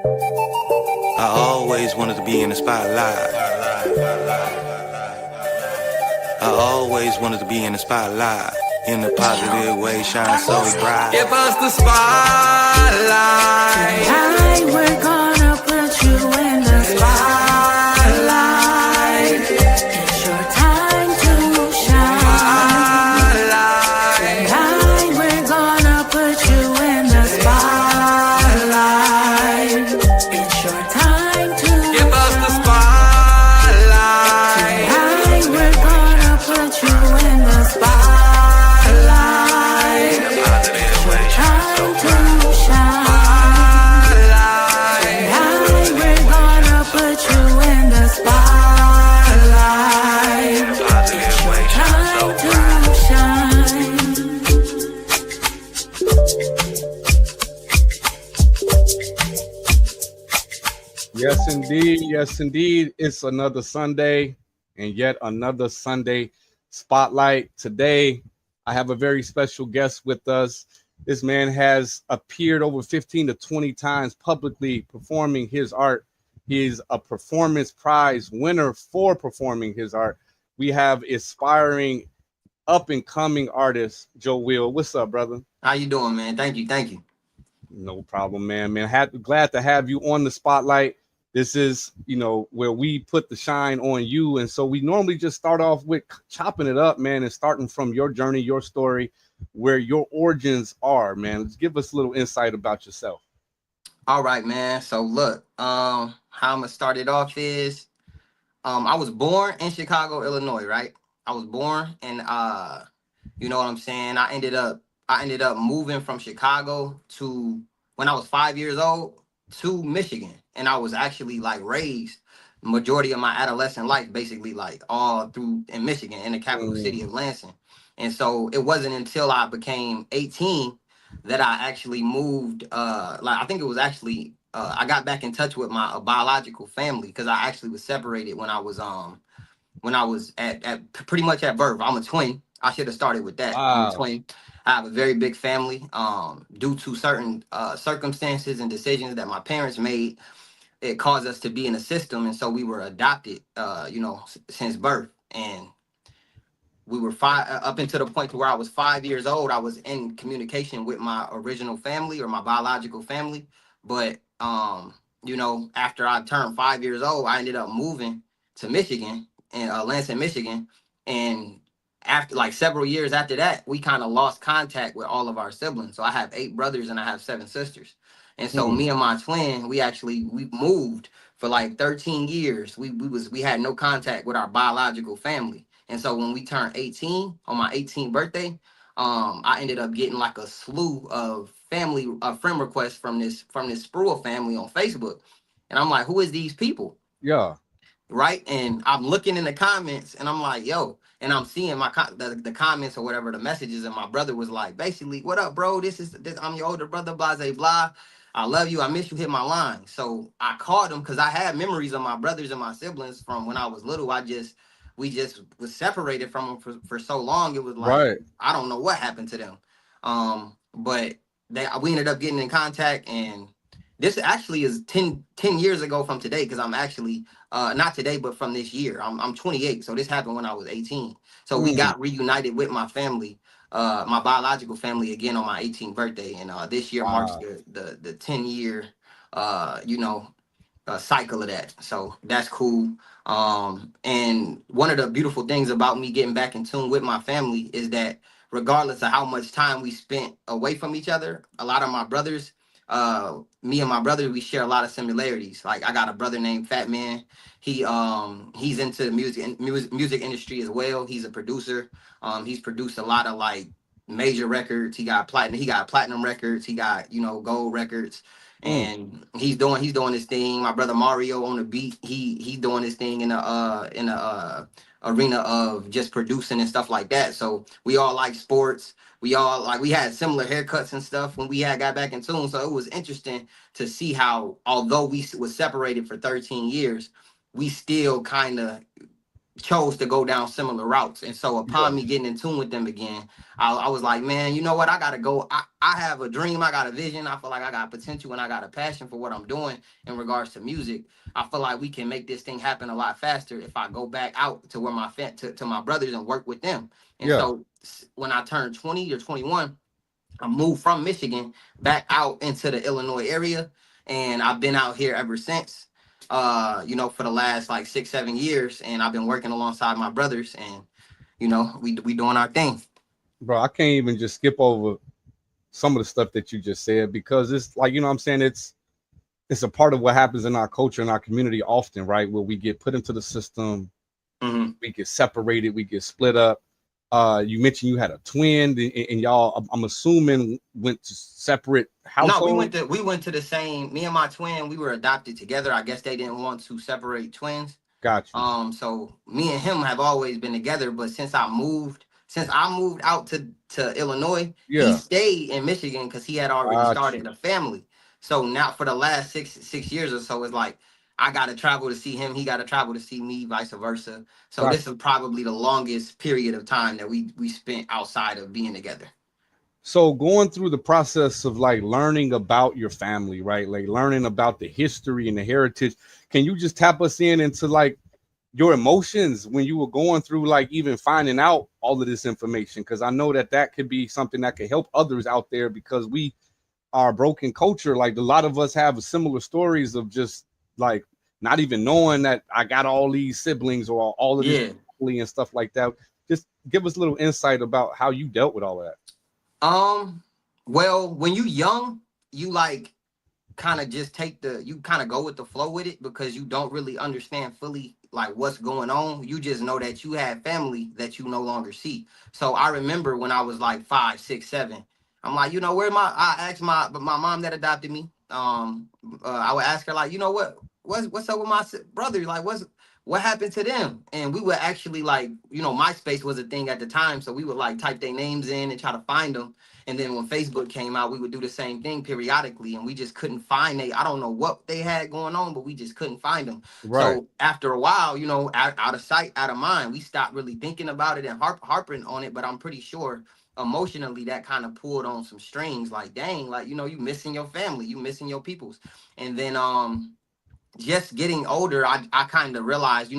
I always wanted to be in the spotlight. I always wanted to be in the spotlight. In a positive way, shine so bright. Give us the spotlight. Tonight we're gonna put you in the spotlight. It's your time to shine. Tonight we're gonna put you in the spotlight. It's your time to give us the spotlight. Tonight we're gonna put you in the spotlight. Yes, indeed. It's another Sunday and yet another Sunday spotlight. Today, I have a very special guest with us. This man has appeared over 15 to 20 times publicly performing his art. He is a performance prize winner for performing his art. We have aspiring up-and-coming artist, JoWil. What's up, brother? How you doing, man? Thank you. No problem, man. Glad to have you on the spotlight. This is, where we put the shine on you. And so we normally just start off with chopping it up, man, and starting from your journey, your story, where your origins are, man. Let's give us a little insight about yourself. All right, man. So look, how I'm gonna start it off is I was born in Chicago, Illinois, right? I was born and you know what I'm saying? I ended up moving from Chicago to when I was 5 years old to Michigan. And I was actually like raised majority of my adolescent life, basically like all through in Michigan in the capital city of Lansing. And so it wasn't until I became 18 that I actually moved. I think it was actually I got back in touch with my biological family because I actually was separated when I was at pretty much at birth. I'm a twin. I should have started with that. Wow. I'm a twin. I have a very big family. Due to certain circumstances and decisions that my parents made, it caused us to be in a system, and so we were adopted, since birth. And we were up until the point to where I was 5 years old. I was in communication with my original family or my biological family, but after I turned 5 years old, I ended up moving to Michigan, in Lansing, Michigan, and after like several years after that, we kind of lost contact with all of our siblings. So I have 8 brothers and I have 7 sisters. And so me and my twin, we moved for like 13 years. We had no contact with our biological family. And so when we turned 18 on my 18th birthday, I ended up getting like a slew of friend requests from this Spruill family on Facebook. And I'm like, who is these people? Yeah. Right. And I'm looking in the comments and I'm like, yo, and I'm seeing the comments or whatever, the messages. And my brother was like, basically, what up, bro? I'm your older brother, blah, blah, blah. I love you. I miss you. Hit my line. So I called him because I had memories of my brothers and my siblings from when I was little. We just was separated from them for so long. It was like, right. I don't know what happened to them. But we ended up getting in contact, and this actually is 10 years ago from today, because I'm actually not today, but from this year. I'm 28, so this happened when I was 18. So we got reunited with my family, my biological family, again on my 18th birthday, and this year marks the 10-year cycle of that. So that's cool. And one of the beautiful things about me getting back in tune with my family is that regardless of how much time we spent away from each other, a lot of my brothers, me and my brother, we share a lot of similarities. Like I got a brother named Fat Man. He's into the music industry as well. He's a producer. He's produced a lot of like major records. He got platinum records. He got, gold records. And he's doing his thing. My brother Mario on the beat, he's doing his thing in the arena of just producing and stuff like that. So we all like sports. We had similar haircuts and stuff when we got back in tune. So it was interesting to see how, although we was separated for 13 years, we still kind of chose to go down similar routes. And so Yeah. upon me getting in tune with them again, I was like, man, you know what? I gotta go. I have a dream, I got a vision. I feel like I got potential and I got a passion for what I'm doing in regards to music. I feel like we can make this thing happen a lot faster if I go back out to where to my brothers and work with them. And Yeah. so when I turned 20 or 21, I moved from Michigan back out into the Illinois area, and I've been out here ever since. For the last like 6, 7 years, and I've been working alongside my brothers, and we doing our thing. Bro, I can't even just skip over some of the stuff that you just said because it's like, you know what I'm saying? It's a part of what happens in our culture and our community often, right? Where we get put into the system, Hmm. we get separated, we get split up. You mentioned you had a twin, and y'all, I'm assuming, went to separate No, we households. went to the same. Me and my twin, we were adopted together. I guess they didn't want to separate twins. Got you. So me and him have always been together, but since I moved out to Illinois, he Yeah, stayed in Michigan because he had already got started you. a family. So now for the last six years or so, it's like I gotta travel to see him, he gotta travel to see me, vice versa. So Got this is probably the longest period of time that we spent outside of being together. So going through the process of like learning about your family, right? Like learning about the history and the heritage. Can you just tap us in into like your emotions when you were going through like even finding out all of this information? Because I know that that could be something that could help others out there because we are a broken culture. Like a lot of us have similar stories of just like not even knowing that I got all these siblings or all of this Yeah. family and stuff like that. Just give us a little insight about how you dealt with all of that. Um, well, when you young, you like kind of just you kind of go with the flow with it because you don't really understand fully like what's going on. You just know that you have family that you no longer see. So I remember when I was like 5, 6, 7, I'm like, where I asked my mom that adopted me. I would ask her like, what's up with my brother? Like, what happened to them? And we would actually like, MySpace was a thing at the time, so we would like type their names in and try to find them. And then when Facebook came out, we would do the same thing periodically, and we just couldn't find I don't know what they had going on, but we just couldn't find them. Right. So after a while, out of sight, out of mind, we stopped really thinking about it and harping on it. But I'm pretty sure emotionally that kind of pulled on some strings. Like, dang, like you missing your family, you missing your peoples. And then just getting older, I kind of realized,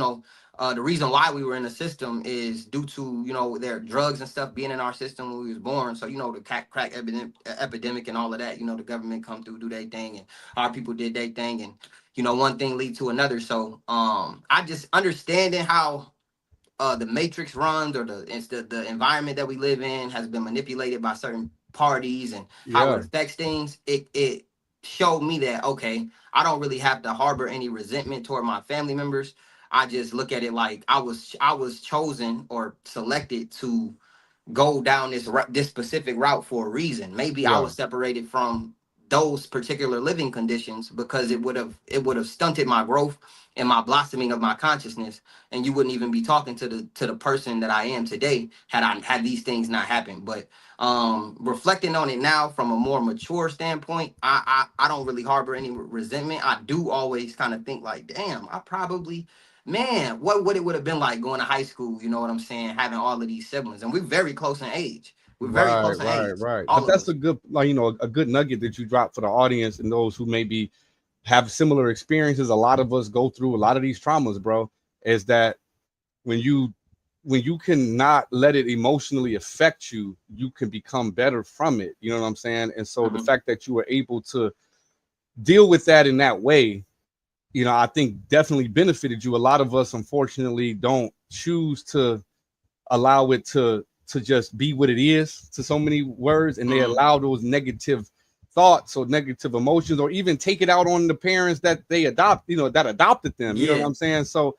the reason why we were in the system is due to, their drugs and stuff being in our system when we was born. So, the crack epidemic and all of that, the government come through, do their thing, and our people did their thing, and one thing lead to another. So, I just understanding how the matrix runs, or the environment that we live in has been manipulated by certain parties and how it Yeah. affects things. It showed me that, okay, I don't really have to harbor any resentment toward my family members. I just look at it like I was chosen or selected to go down this specific route for a reason. Maybe I Yeah. was separated from those particular living conditions because it would have stunted my growth and my blossoming of my consciousness, and you wouldn't even be talking to the person that I am today had these things not happened. But reflecting on it now from a more mature standpoint, I don't really harbor any resentment. I do always kind of think like, damn, I probably, man, what would it would have been like going to high school? You know what I'm saying? Having all of these siblings, and we're very close in age. We're very Right, close in right, age, right. all But of that's us. a good, like, a good nugget that you dropped for the audience and those who maybe have similar experiences. A lot of us go through a lot of these traumas, bro. Is that when you cannot let it emotionally affect you, you can become better from it. You know what I'm saying? And so the Hmm. fact that you were able to deal with that in that way, I think definitely benefited you. A lot of us, unfortunately, don't choose to allow it to just be what it is to so many words, and they Hmm. allow those negative thoughts or negative emotions or even take it out on the parents that they that adopted them. You know what Yeah. I'm saying? So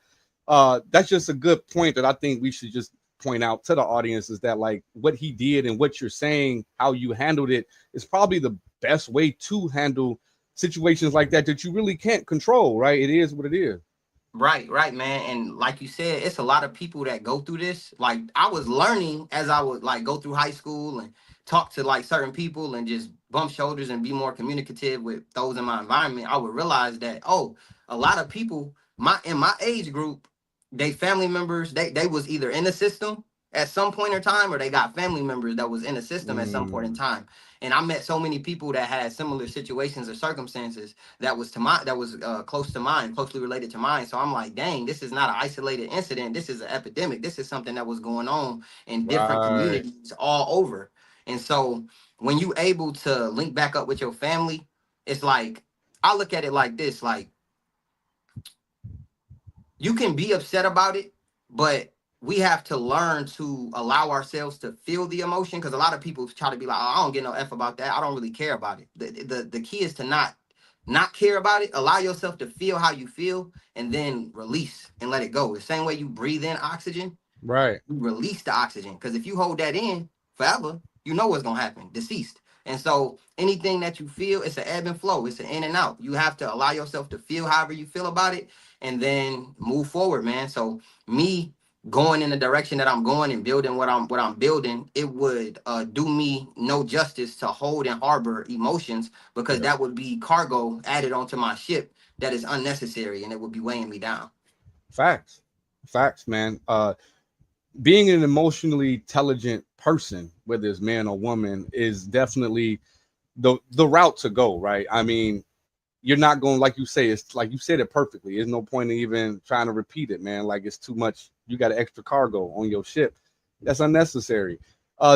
that's just a good point that I think we should just point out to the audience, is that like what he did and what you're saying, how you handled it, is probably the best way to handle situations like that you really can't control, right? It is what it is. Right, right, man. And like you said, it's a lot of people that go through this. Like I was learning as I would like go through high school and talk to like certain people and just bump shoulders and be more communicative with those in my environment. I would realize that, oh, a lot of people in my age group, they family members, they was either in the system at some point in time, or they got family members that was in the system at some point in time. And I met so many people that had similar situations or circumstances that was close to mine, closely related to mine. So I'm like, dang, this is not an isolated incident. This is an epidemic. This is something that was going on in different Right. communities all over. And so when you able to link back up with your family, it's like, I look at it like this, like, you can be upset about it, but we have to learn to allow ourselves to feel the emotion, because a lot of people try to be like, oh, I don't get no F about that. I don't really care about it. The key is to not care about it. Allow yourself to feel how you feel, and then release and let it go. The same way you breathe in oxygen, Right. you release the oxygen. Because if you hold that in forever, you know what's gonna happen, deceased. And so anything that you feel, it's an ebb and flow, it's an in and out. You have to allow yourself to feel however you feel about it, and then move forward, man. So me going in the direction that I'm going and building what I'm building, it would do me no justice to hold and harbor emotions, because Yeah. that would be cargo added onto my ship that is unnecessary, and it would be weighing me down. Facts. Facts, man. Being an emotionally intelligent person, whether it's man or woman, is definitely the route to go, right? I mean, you're not going, like you say, it's like you said it perfectly. There's no point in even trying to repeat it, man. Like, it's too much. You got an extra cargo on your ship. That's unnecessary.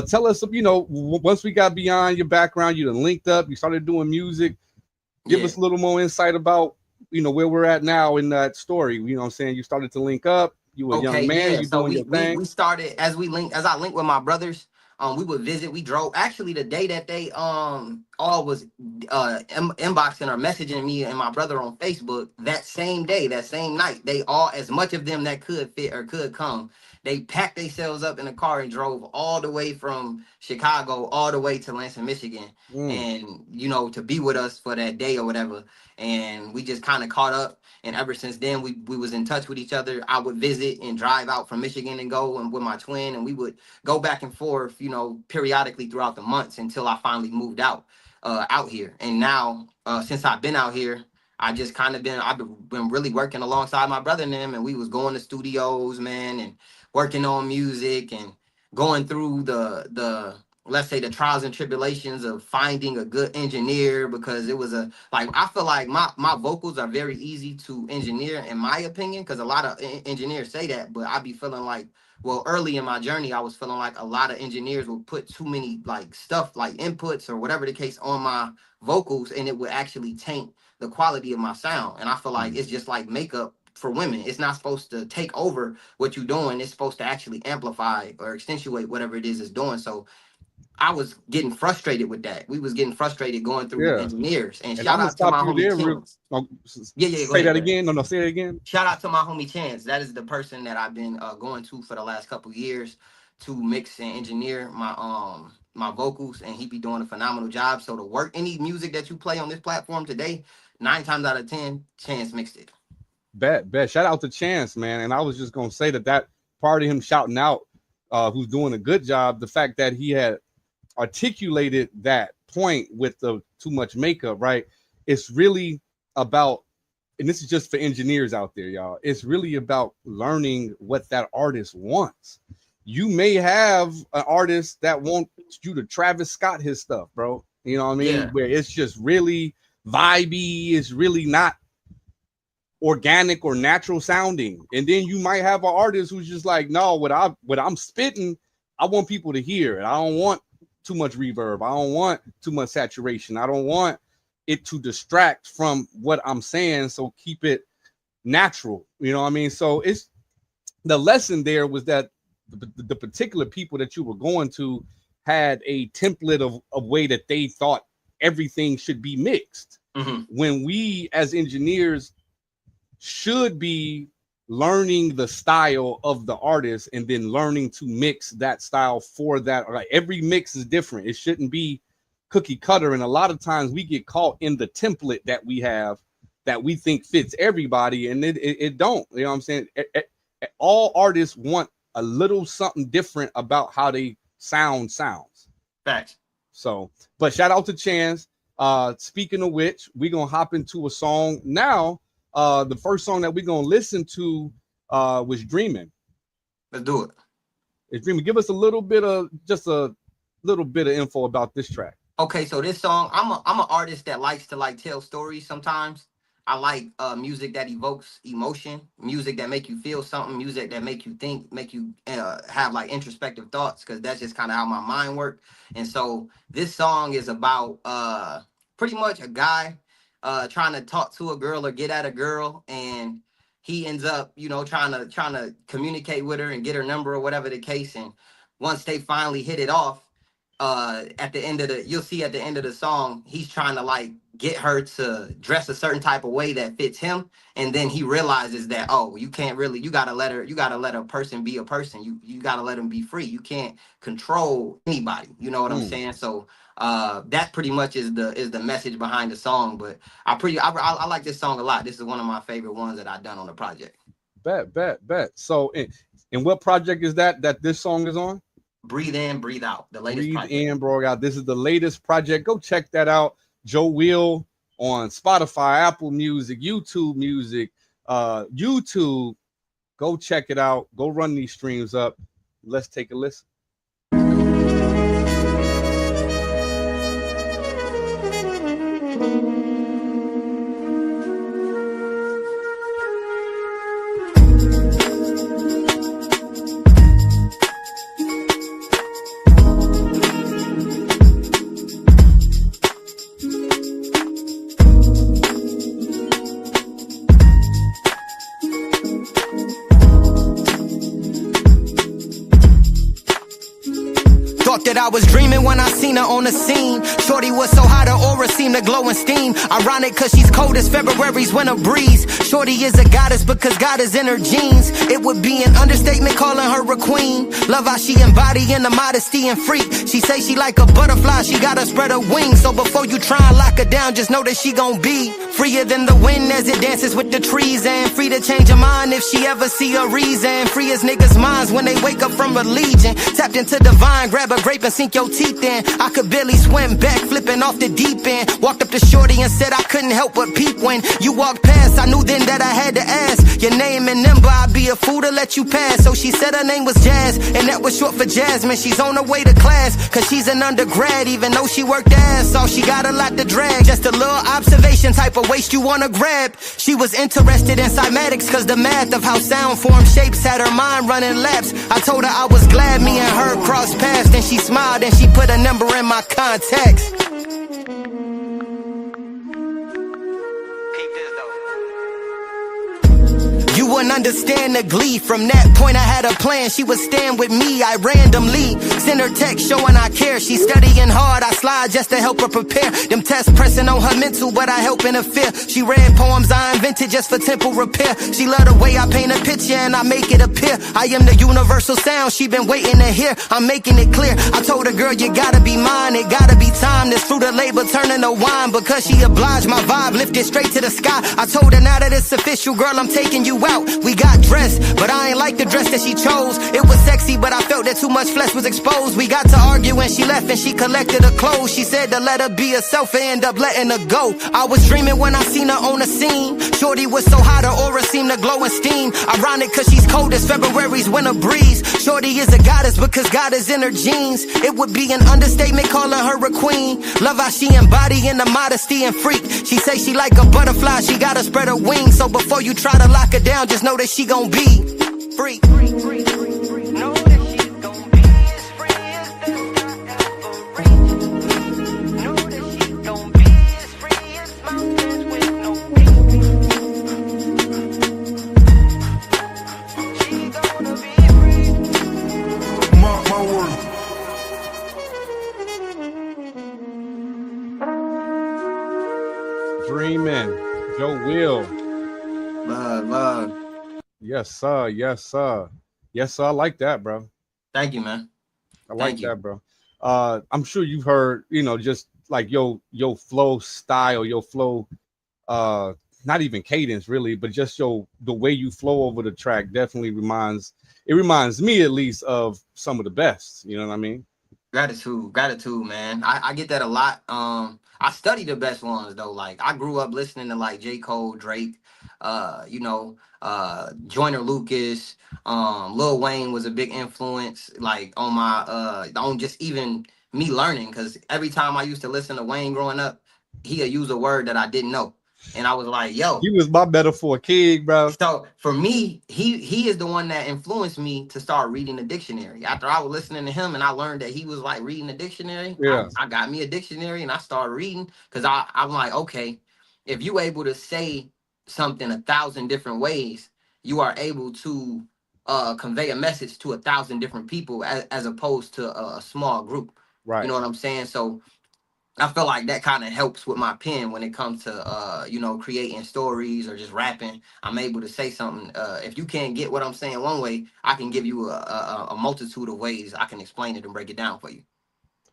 Tell us, once we got beyond your background, you done linked up, you started doing music. Give Yeah. us a little more insight about, where we're at now in that story. You know what I'm saying? You started to link up. You a young Okay, man. yeah. You So doing we your we thing. we started as I linked with my brothers. We would visit. We drove. Actually, the day that they all was inboxing or messaging me and my brother on Facebook, that same day, that same night, they all, as much of them that could fit or could come, they packed themselves up in a car and drove all the way from Chicago all the way to Lansing, Michigan, Mm, and to be with us for that day or whatever. And we just kind of caught up. And ever since then, we was in touch with each other. I would visit and drive out from Michigan and go and with my twin, and we would go back and forth, periodically throughout the months, until I finally moved out here. And now, since I've been out here, I've been really working alongside my brother and them, and we was going to studios, man, and working on music and going through the let's say the trials and tribulations of finding a good engineer, because it was I feel like my vocals are very easy to engineer, in my opinion, because a lot of engineers say that, but I be feeling like, well, early in my journey, I was feeling like a lot of engineers would put too many like stuff, like inputs or whatever the case, on my vocals, and it would actually taint the quality of my sound. And I feel like mm. it's just like makeup for women. It's not supposed to take over what you're doing. It's supposed to actually amplify or accentuate whatever it is it's doing. So I was getting frustrated with that. We was getting frustrated going through Yeah. engineers. And And I'm shout gonna out to stop my you homie there. Chance. Yeah, yeah, go Say ahead, that go ahead. again. No, say it again. Shout out to my homie Chance. That is the person that I've been going to for the last couple years to mix and engineer my vocals, and he be doing a phenomenal job. So to work any music that you play on this platform today, 9 times out of 10, Chance mixed it. Bet. Shout out to Chance, man. And I was just gonna say that part of him shouting out, who's doing a good job. The fact that he had articulated that point with the too much makeup, right? It's really about, and this is just for engineers out there, y'all. It's really about learning what that artist wants. You may have an artist that wants you to Travis Scott his stuff, bro. You know what I mean? Yeah. Where it's just really vibey, it's really not organic or natural sounding. And then you might have an artist who's just like, no, what I'm spitting, I want people to hear it. I don't want too much reverb. I don't want too much saturation. I don't want it to distract from what I'm saying. So keep it natural. You know what I mean? So it's the lesson there was that the particular people that you were going to had a template of way that they thought everything should be mixed. Mm-hmm. When we as engineers should be learning the style of the artist and then learning to mix that style for that. Like, every mix is different. It shouldn't be cookie cutter. And a lot of times we get caught in the template that we have that we think fits everybody, and it don't. You know what I'm saying? All artists want a little something different about how they sounds. Facts. So, but shout out to Chance. Speaking of which, we're gonna hop into a song now. The first song that we're gonna listen to was Dreaming. Let's do it. It's Dreaming. Give us a little bit of info about this track. Okay, so this song, I'm an artist that likes to like tell stories sometimes. I like music that evokes emotion, music that make you feel something, music that make you think, make you have like introspective thoughts, because that's just kind of how my mind works. And so this song is about pretty much a guy trying to talk to a girl or get at a girl, and he ends up, you know, trying to communicate with her and get her number or whatever the case. And once they finally hit it off, at the end of you'll see at the end of the song, he's trying to like get her to dress a certain type of way that fits him, and then he realizes that, oh, you gotta let a person be a person. You gotta let them be free. You can't control anybody, you know what I'm saying? So that pretty much is the message behind the song. But I like this song a lot. This is one of my favorite ones that I've done on the project. Bet. So in what project is that this song is on? Breathe In, Breathe Out, the latest project. Breathe In, Breathe Out. This is the latest project. Go check that out. JoWil on Spotify, Apple Music, YouTube Music, YouTube. Go check it out. Go run these streams up. Let's take a listen. That I was dreaming when I seen her on the scene. Shorty was so hot, her aura seemed to glow and steam. Ironic cause she's cold as February's winter breeze. Shorty is a goddess because God is in her genes. It would be an understatement calling her a queen. Love how she embodying the modesty and freak. She say she like a butterfly, she gotta spread her wings. So before you try and lock her down, just know that she gon' be freer than the wind as it dances with the trees. And free to change her mind if she ever see a reason. Free as niggas' minds when they wake up from religion. Tapped into divine, grab a grape and sink your teeth in. I could barely swim, back flipping off the deep end. Walked up to Shorty and said I couldn't help but peep. When you walked past, I knew then that I had to ask your name and number. I'd be a fool to let you pass. So she said her name was Jazz, and that was short for Jasmine. She's on her way to class, cause she's an undergrad. Even though she worked ass off, she got a lot to drag. Just a little observation type of waist you wanna grab. She was interested in cymatics, cause the math of how sound form shapes had her mind running laps. I told her I was glad me and her crossed paths. Then she smiled and she put a number in my contacts. You wouldn't understand the glee. From that point I had a plan. She would stand with me, I randomly send her text showing I care. She's studying hard, I slide just to help her prepare. Them tests pressing on her mental, but I help interfere. She read poems I invented just for temple repair. She love the way I paint a picture and I make it appear. I am the universal sound she been waiting to hear. I'm making it clear. I told her, girl, you gotta be mine. It gotta be time. This fruit of labor turning to wine. Because she obliged, my vibe lifted straight to the sky. I told her, now that it's official, girl, I'm taking you out. We got dressed, but I ain't like the dress that she chose. It was sexy, but I felt that too much flesh was exposed. We got to argue when she left and she collected her clothes. She said to let her be herself and end up letting her go. I was dreaming when I seen her on the scene. Shorty was so hot, her aura seemed to glow and steam. Ironic cause she's cold as February's winter breeze. Shorty is a goddess because God is in her genes. It would be an understatement calling her a queen. Love how she embodying the modesty and freak. She say she like a butterfly, she gotta spread her wings. So before you try to lock her down, just know that she gon' be free. Know that she gon' be as free as the sky ever reach. Know that she gon' be as free as mountains with no peak. She gonna be free. Mark my word. Dreamin', JoWil. Love. Yes, sir. Yes, sir. Yes, sir. I like that, bro. Thank you, man. I like that, bro. I'm sure you've heard, just like your flow style, your flow, not even cadence really, but just the way you flow over the track definitely reminds me at least of some of the best. You know what I mean? Gratitude, man. I get that a lot. I study the best ones though. Like I grew up listening to like J. Cole, Drake, Joyner Lucas, Lil Wayne was a big influence, like on my on just even me learning, because every time I used to listen to Wayne growing up, he'd use a word that I didn't know. And I was like, yo. He was my metaphor king, bro. So for me, he is the one that influenced me to start reading the dictionary. After I was listening to him and I learned that he was like reading the dictionary, Yeah. I got me a dictionary and I started reading, because I'm like, okay, if you able to say something 1,000 different ways, you are able to convey a message to 1,000 different people, as opposed to a small group. Right. You know what I'm saying? So I feel like that kind of helps with my pen when it comes to creating stories or just rapping. I'm able to say something. If you can't get what I'm saying one way, I can give you a multitude of ways I can explain it and break it down for you.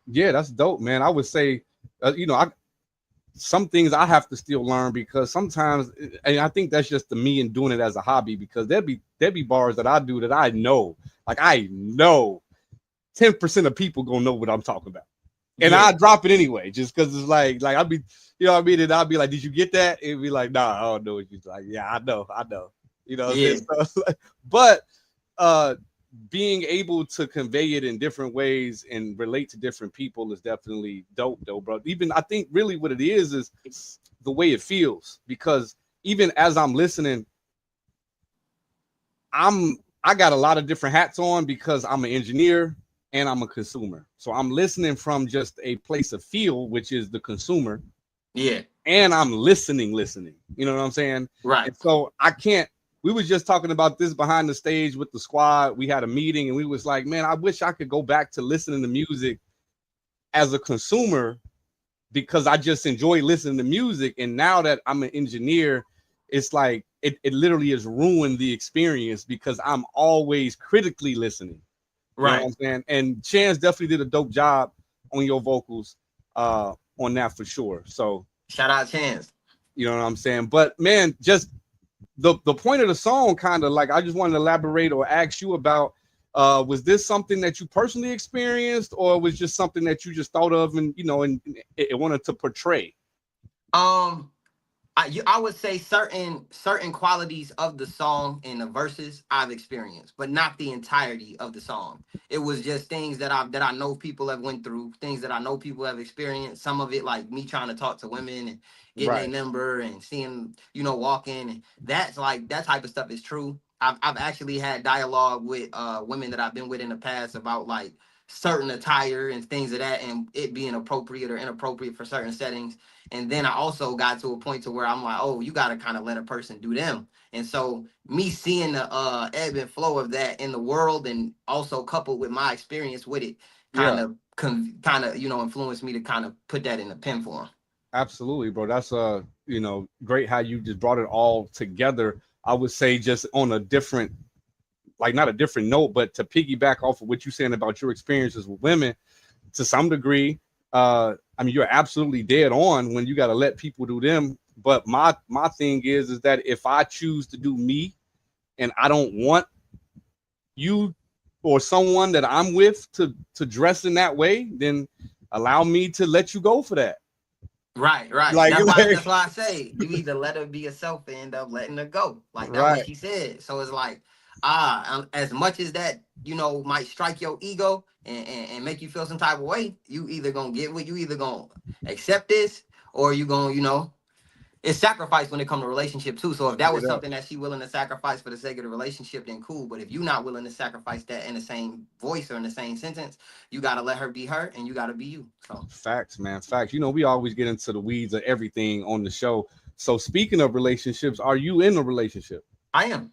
Yeah, that's dope, man. I would say, some things I have to still learn, because sometimes, and I think that's just the me and doing it as a hobby, because there'd be bars that I do that I know 10% of people gonna know what I'm talking about. And I drop it anyway, just because it's like I'll be, you know what I mean? And I'll be like, did you get that? It'd be like, nah, I don't know what you're like. Yeah, I know. You know what I'm saying? So, but being able to convey it in different ways and relate to different people is definitely dope, though, bro. Even I think really what it is the way it feels, because even as I'm listening, I got a lot of different hats on, because I'm an engineer and I'm a consumer. So I'm listening from just a place of feel, which is the consumer. Yeah. And I'm listening. You know what I'm saying? Right. And so we was just talking about this behind the stage with the squad. We had a meeting and we was like, man, I wish I could go back to listening to music as a consumer, because I just enjoy listening to music. And now that I'm an engineer, it's like it literally has ruined the experience, because I'm always critically listening. Right. You know what I'm saying? And Chance definitely did a dope job on your vocals on that for sure. So shout out Chance. You know what I'm saying? But man, just the point of the song, kind of like, I just wanted to elaborate or ask you about, was this something that you personally experienced, or was just something that you just thought of and it wanted to portray? I would say certain qualities of the song and the verses I've experienced, but not the entirety of the song. It was just things that I know people have went through, things that I know people have experienced. Some of it, like me trying to talk to women and getting a number and seeing, walking, and that's like, that type of stuff is true. I've actually had dialogue with women that I've been with in the past about like certain attire and things of that, and it being appropriate or inappropriate for certain settings. And then I also got to a point to where I'm like, oh, you got to kind of let a person do them. And so me seeing the ebb and flow of that in the world, and also coupled with my experience with it, kind of influenced me to kind of put that in a pen form. Absolutely, bro. That's great how you just brought it all together. I would say just on a different, like not a different note, but to piggyback off of what you're saying about your experiences with women, to some degree, I mean, you're absolutely dead on when you got to let people do them. But my thing is that if I choose to do me and I don't want you or someone that I'm with to dress in that way, then allow me to let you go for that. Right. That's why I say you either let her be yourself and end up letting her go. Like that's what she said. So it's like, as much as that, might strike your ego and make you feel some type of way, you either gonna accept this, or you gonna, it's sacrifice when it comes to relationship too. So if that was something that she willing to sacrifice for the sake of the relationship, then cool. But if you're not willing to sacrifice that in the same voice or in the same sentence, you gotta let her be her and you gotta be you. So facts, man, facts. We always get into the weeds of everything on the show. So speaking of relationships, are you in a relationship? I am.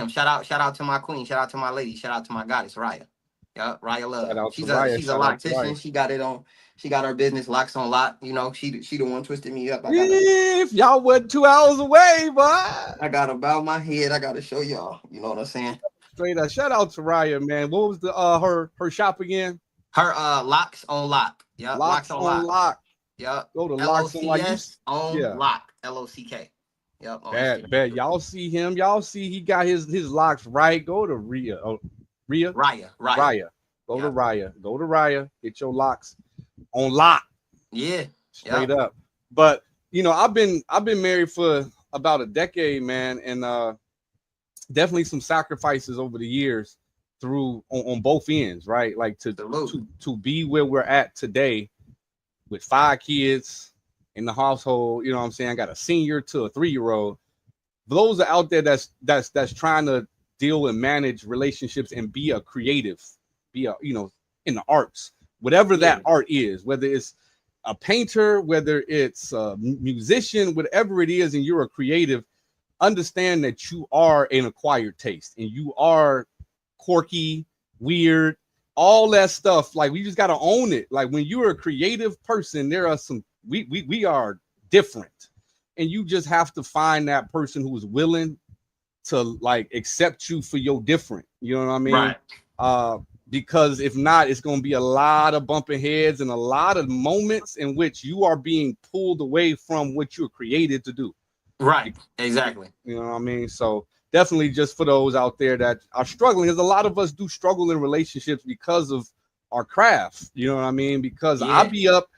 Shout out to my queen. Shout out to my lady. Shout out to my goddess, Raya. Yeah, Raya Love. She's a loctician. She got it on. She got her business locks on lock. She the one twisted me up. If y'all went 2 hours away, boy. I gotta bow my head. I gotta show y'all. You know what I'm saying? Straight up. Shout out to Raya, man. What was the her shop again? Her locks on lock. Yeah, locks on lock. Yeah. Go to locks on lock. Lock. LOCK. Yep. Bad. Y'all see him. Y'all see he got his locks right. Go to Raya. Raya. Go to Raya. Get your locks on lock. Yeah. Straight up. But I've been married for about a decade, man, and definitely some sacrifices over the years through on both ends, right? Like to be where we're at today with 5 kids in the household. You know what I'm saying? I got a senior to a 3-year-old. Those are out there that's trying to deal and manage relationships and be a creative, be a, you know, in the arts, whatever that art is, whether it's a painter, whether it's a musician, whatever it is, and you're a creative, understand that you are an acquired taste and you are quirky, weird, all that stuff. Like, we just got to own it. Like, when you're a creative person, there are some, we are different, and you just have to find that person who is willing to like accept you for your different, you know what I mean? Right. Because if not, it's going to be a lot of bumping heads and a lot of moments in which you are being pulled away from what you're created to do. Right. Exactly. You know what I mean? So definitely, just for those out there that are struggling, because a lot of us do struggle in relationships because of our craft. You know what I mean? Because I be up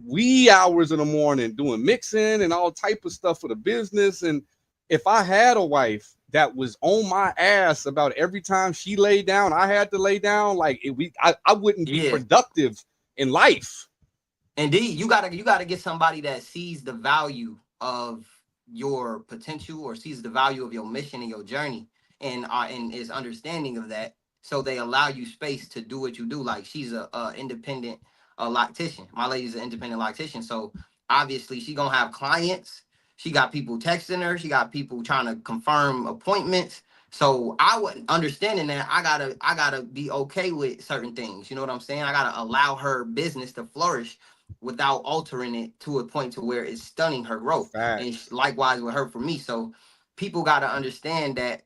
wee hours in the morning doing mixing and all type of stuff for the business. And if I had a wife that was on my ass about every time she laid down, I had to lay down, like I wouldn't be productive in life. Indeed, you gotta get somebody that sees the value of your potential or sees the value of your mission and your journey and is understanding of that, so they allow you space to do what you do. Like, she's a independent loctician. My lady's an independent loctician, so obviously she gonna have clients. She got people texting her. She got people trying to confirm appointments. So I wasn't understanding that. I gotta be okay with certain things. You know what I'm saying? I gotta allow her business to flourish without altering it to a point to where it's stunning her growth. Fact. And likewise with her for me. So people got to understand that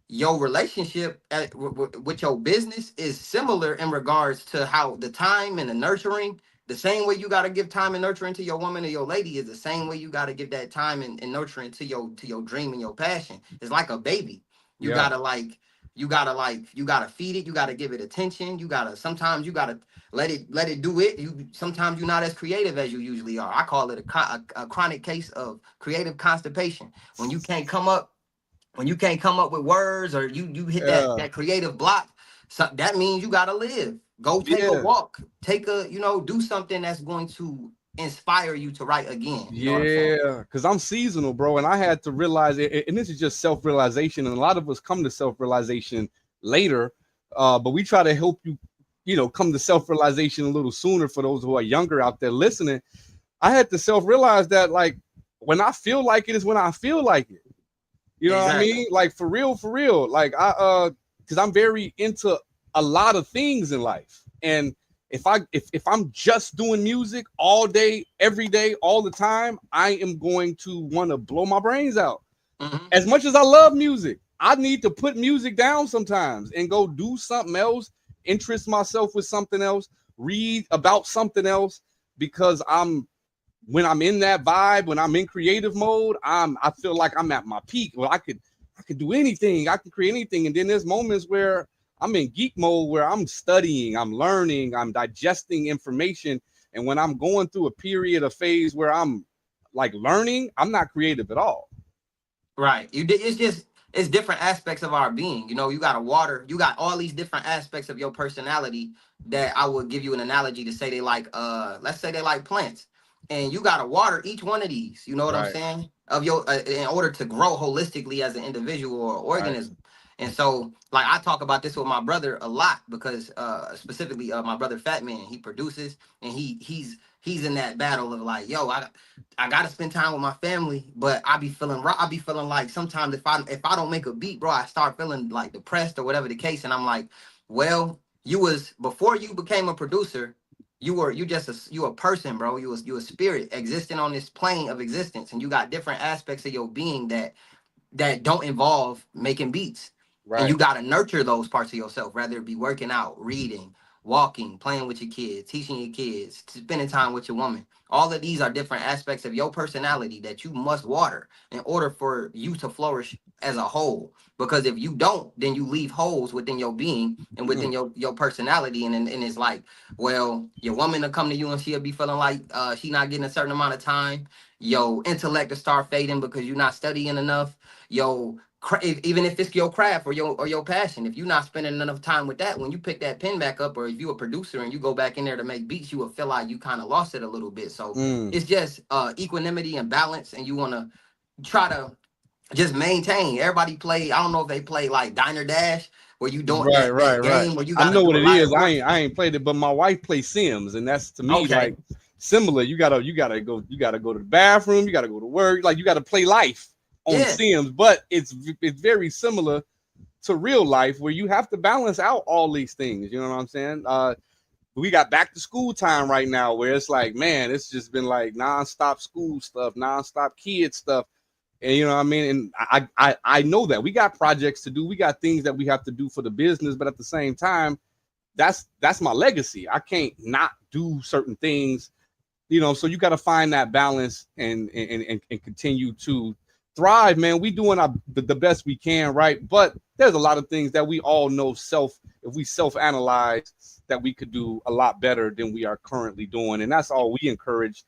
your relationship with your business is similar in regards to how the time and the nurturing. The same way you got to give time and nurturing to your woman or your lady is the same way you got to give that time and nurturing to your dream and your passion. It's like a baby. You gotta you gotta feed it. You gotta give it attention. Sometimes you gotta let it do it. Sometimes you're not as creative as you usually are. I call it a chronic case of creative constipation. When you can't come up with words, or you hit that creative block, so that means you gotta live. Go take a walk. Do something that's going to inspire you to write again. Because I'm seasonal, bro, and I had to realize it, and this is just self-realization, and a lot of us come to self-realization later, but we try to help you come to self-realization a little sooner for those who are younger out there listening. I had to self-realize that, like, when I feel like it is when I feel like it. You know what I mean? Like, for real. Like, because I'm very into a lot of things in life, and if I'm just doing music all day, every day, all the time, I am going to want to blow my brains out. Mm-hmm. As much as I love music, I need to put music down sometimes and go do something else, interest myself with something else, read about something else, because when I'm in that vibe, when I'm in creative mode, I feel like I'm at my peak. Well, I could do anything, I can create anything. And then there's moments where I'm in geek mode, where I'm studying, I'm learning, I'm digesting information. And when I'm going through a phase where I'm like learning, I'm not creative at all. Right. It's different aspects of our being. You got you got all these different aspects of your personality that I would give you an analogy to say let's say they like plants. And you got to water each one of these. You know what I'm saying? Of your in order to grow holistically as an individual or organism. Right. And so, like, I talk about this with my brother a lot, because specifically my brother Fat Man, he produces, and he's in that battle of like, yo, I gotta spend time with my family, but I be feeling like sometimes if I don't make a beat, bro, I start feeling like depressed or whatever the case. And I'm like, well, before you became a producer, you a person, bro. You a spirit existing on this plane of existence, and you got different aspects of your being that don't involve making beats. Right. And you got to nurture those parts of yourself, whether it be working out, reading, walking, playing with your kids, teaching your kids, spending time with your woman. All of these are different aspects of your personality that you must water in order for you to flourish as a whole. Because if you don't, then you leave holes within your being and within your personality. And it's like, well, your woman will come to you and she'll be feeling like she not getting a certain amount of time. Your intellect to start fading because you're not studying enough. Even if it's your craft or your passion, if you're not spending enough time with that, when you pick that pen back up, or if you're a producer and you go back in there to make beats, you will feel like you kind of lost it a little bit. So Mm. it's just equanimity and balance, and you want to try to just maintain. Everybody play. I don't know if they play like Diner Dash, where you don't Right, that right, right. game where you I got to know do what a it lot is. of work. I ain't played it, but my wife plays Sims, and that's to me Okay. like similar. You gotta go to the bathroom, you gotta go to work, like you gotta play life on Yeah. Sims, but it's very similar to real life where you have to balance out all these things. You know what I'm saying? We got back to school time right now where it's like, man, it's just been like nonstop school stuff, nonstop kid stuff. And you know what I mean? And I know that we got projects to do, we got things that we have to do for the business, but at the same time, that's my legacy. I can't not do certain things, you know. So you got to find that balance and continue to thrive, man. We doing the best we can, right? But there's a lot of things that we all know if we self-analyze, that we could do a lot better than we are currently doing. And that's all we encourage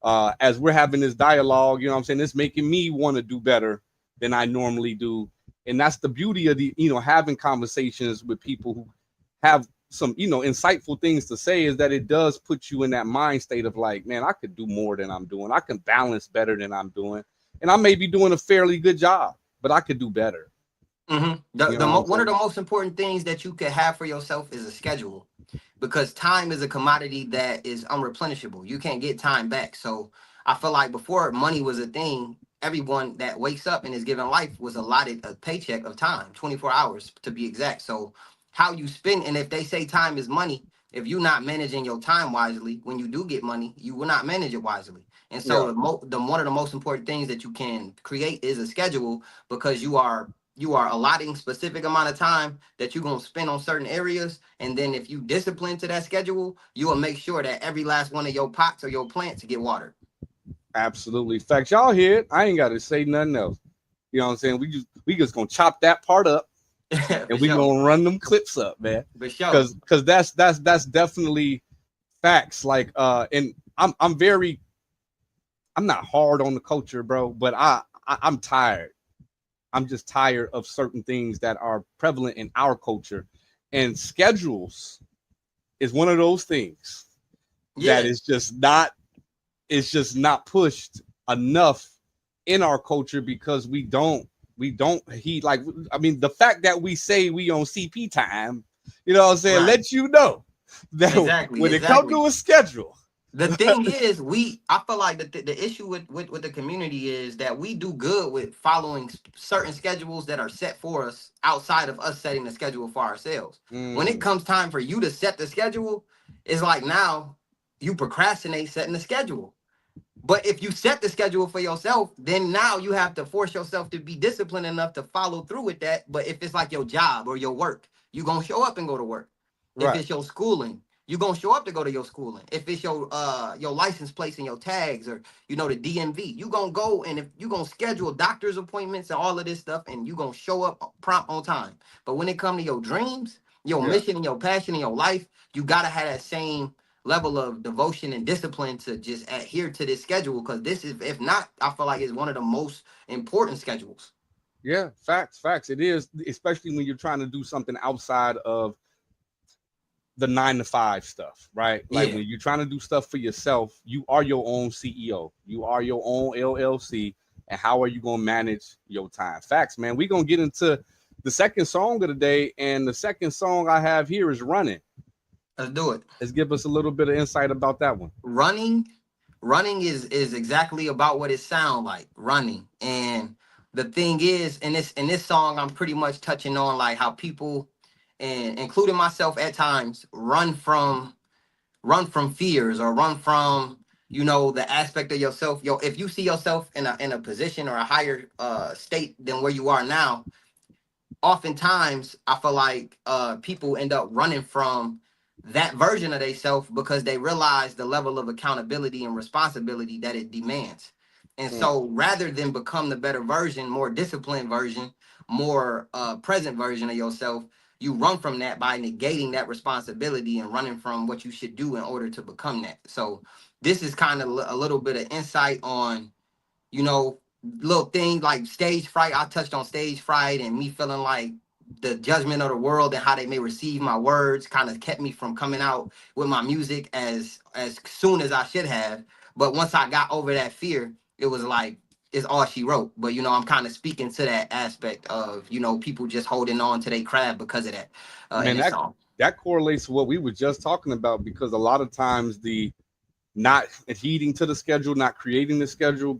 as we're having this dialogue. You know what I'm saying? It's making me want to do better than I normally do. And that's the beauty of having conversations with people who have some, insightful things to say, is that it does put you in that mind state of like, man, I could do more than I'm doing. I can balance better than I'm doing. And I may be doing a fairly good job, but I could do better. Mm-hmm. One of the most important things that you could have for yourself is a schedule, because time is a commodity that is unreplenishable. You can't get time back. So I feel like before money was a thing, everyone that wakes up and is given life was allotted a paycheck of time, 24 hours to be exact. So how you spend, and if they say time is money, if you're not managing your time wisely, when you do get money, you will not manage it wisely. And so one of the most important things that you can create is a schedule, because you are allotting specific amount of time that you're going to spend on certain areas. And then if you discipline to that schedule, you will make sure that every last one of your pots or your plants get watered. Absolutely. Facts. Y'all hear it. I ain't got to say nothing else. You know what I'm saying? We just going to chop that part up and we going to run them clips up, man. For sure. Cause that's definitely facts. Like, and I'm not hard on the culture, bro, but I'm tired. I'm just tired of certain things that are prevalent in our culture, and schedules is one of those things that is just not pushed enough in our culture, because we don't heed. Like, I mean, the fact that we say we on CP time, you know what I'm saying, let you know that when it comes to a schedule. The thing is, I feel like the issue with the community is that we do good with following certain schedules that are set for us outside of us setting the schedule for ourselves. When it comes time for you to set the schedule, it's like now you procrastinate setting the schedule. But if you set the schedule for yourself, then now you have to force yourself to be disciplined enough to follow through with that. But if it's like your job or your work, you're going to show up and go to work. If it's your schooling, you're gonna show up to go to your schooling. If it's your license plates and your tags, or the DMV, you gonna go, and if you gonna schedule doctor's appointments and all of this stuff, and you gonna show up prompt on time. But when it comes to your dreams, your mission and your passion in your life, you gotta have that same level of devotion and discipline to just adhere to this schedule, because this is, if not, I feel like it's one of the most important schedules. Yeah, facts. It is, especially when you're trying to do something outside of the 9-to-5 stuff, right? Like when you're trying to do stuff for yourself, you are your own CEO, you are your own LLC, and how are you going to manage your time? Facts, man. We're going to get into the second song of the day, and the second song I have here is Running. Let's do it. Let's give us a little bit of insight about that one. Running is exactly about what it sounds like, running. And the thing is, in this song, I'm pretty much touching on like how people, and including myself at times, run from fears, or run from the aspect of yourself. If you see yourself in a position or a higher state than where you are now, oftentimes I feel like people end up running from that version of themselves, because they realize the level of accountability and responsibility that it demands. And so rather than become the better version, more disciplined version, more present version of yourself, you run from that by negating that responsibility and running from what you should do in order to become that. So this is kind of a little bit of insight on you know, little things like stage fright. I touched on stage fright and me feeling like the judgment of the world and how they may receive my words kind of kept me from coming out with my music as soon as I should have. But once I got over that fear, it was like it's all she wrote. But you know, I'm kind of speaking to that aspect of, you know, people just holding on to their craft because of that. Man, that correlates to what we were just talking about, because a lot of times the not adhering to the schedule, not creating the schedule,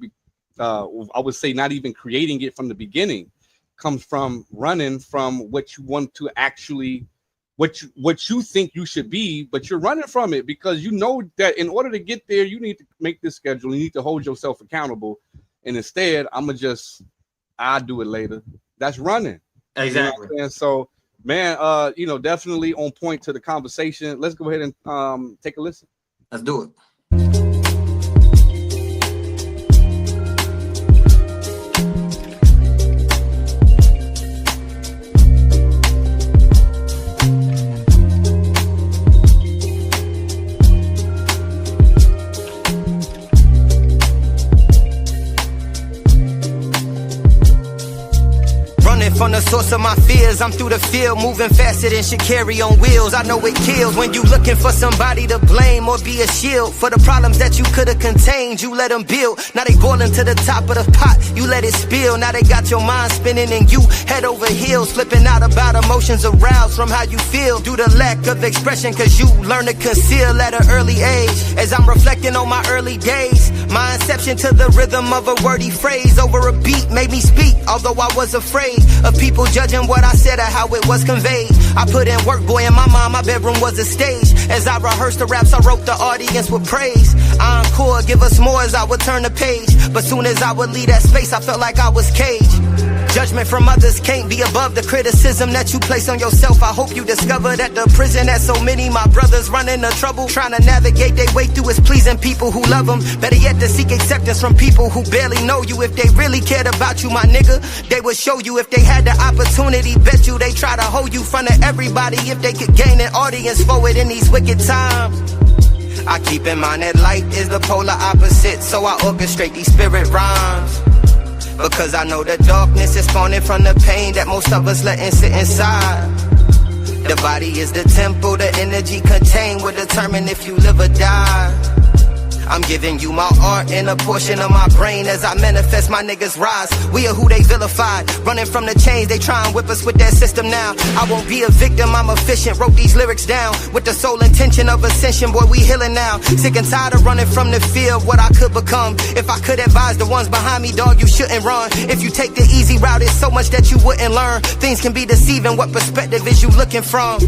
I would say not even creating it from the beginning, comes from running from what you want to actually, what you think you should be, but you're running from it because you know that in order to get there, you need to make this schedule. You need to hold yourself accountable. And instead, I'll do it later. That's running. Exactly. You know, so, man, you know, definitely on point to the conversation. Let's go ahead and take a listen. Let's do it. From the source of my fears, I'm through the field, moving faster than Sha'Carri on wheels. I know it kills when you looking for somebody to blame or be a shield for the problems that you could have contained. You let them build, now they boiling to the top of the pot. You let it spill, now they got your mind spinning and you head over heels, flipping out about emotions aroused from how you feel due to lack of expression, cause you learn to conceal at an early age. As I'm reflecting on my early days, my inception to the rhythm of a wordy phrase over a beat made me speak, although I was afraid of people judging what I said or how it was conveyed. I put in work, boy, in my mind, my bedroom was a stage. As I rehearsed the raps, I wrote the audience with praise. Encore, give us more as I would turn the page. But soon as I would leave that space, I felt like I was caged. Judgment from others can't be above the criticism that you place on yourself. I hope you discover that the prison that so many my brothers run into trouble trying to navigate their way through is pleasing people who love them. Better yet to seek acceptance from people who barely know you. If they really cared about you, my nigga, they would show you. If they had the opportunity, bet you they try to hold you front of everybody if they could gain an audience for it in these wicked times. I keep in mind that light is the polar opposite, so I orchestrate these spirit rhymes. Because I know the darkness is spawning from the pain that most of us letting sit inside. The body is the temple, the energy contained will determine if you live or die. I'm giving you my art and a portion of my brain as I manifest my niggas rise. We are who they vilified, running from the chains, they try and whip us with that system now. I won't be a victim, I'm efficient, wrote these lyrics down with the sole intention of ascension, boy we healing now. Sick and tired of running from the fear of what I could become. If I could advise the ones behind me, dog, you shouldn't run. If you take the easy route, it's so much that you wouldn't learn. Things can be deceiving, what perspective is you looking from?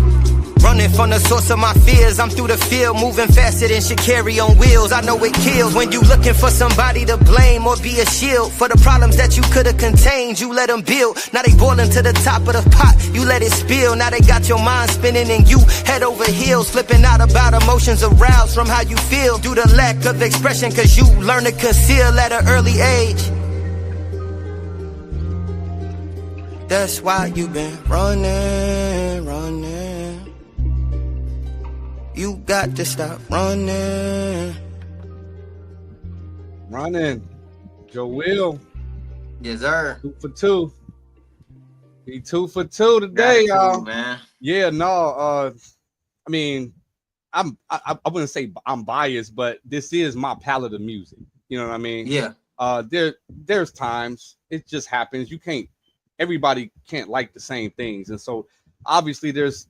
Running from the source of my fears, I'm through the field, moving faster than Sha'Carri on wheels. I know it kills when you looking for somebody to blame or be a shield for the problems that you could have contained. You let them build, now they boiling to the top of the pot. You let it spill, now they got your mind spinning and you head over heels, flipping out about emotions aroused from how you feel due to lack of expression, cause you learn to conceal at an early age. That's why you've been running, running. You got to stop running. Running. JoWil. Yes, sir. 2 for 2. He 2 for 2 today, y'all. Man. Yeah, no. I mean, I wouldn't say I'm biased, but this is my palette of music. You know what I mean? Yeah. There's times it just happens. Everybody can't like the same things, and so obviously there's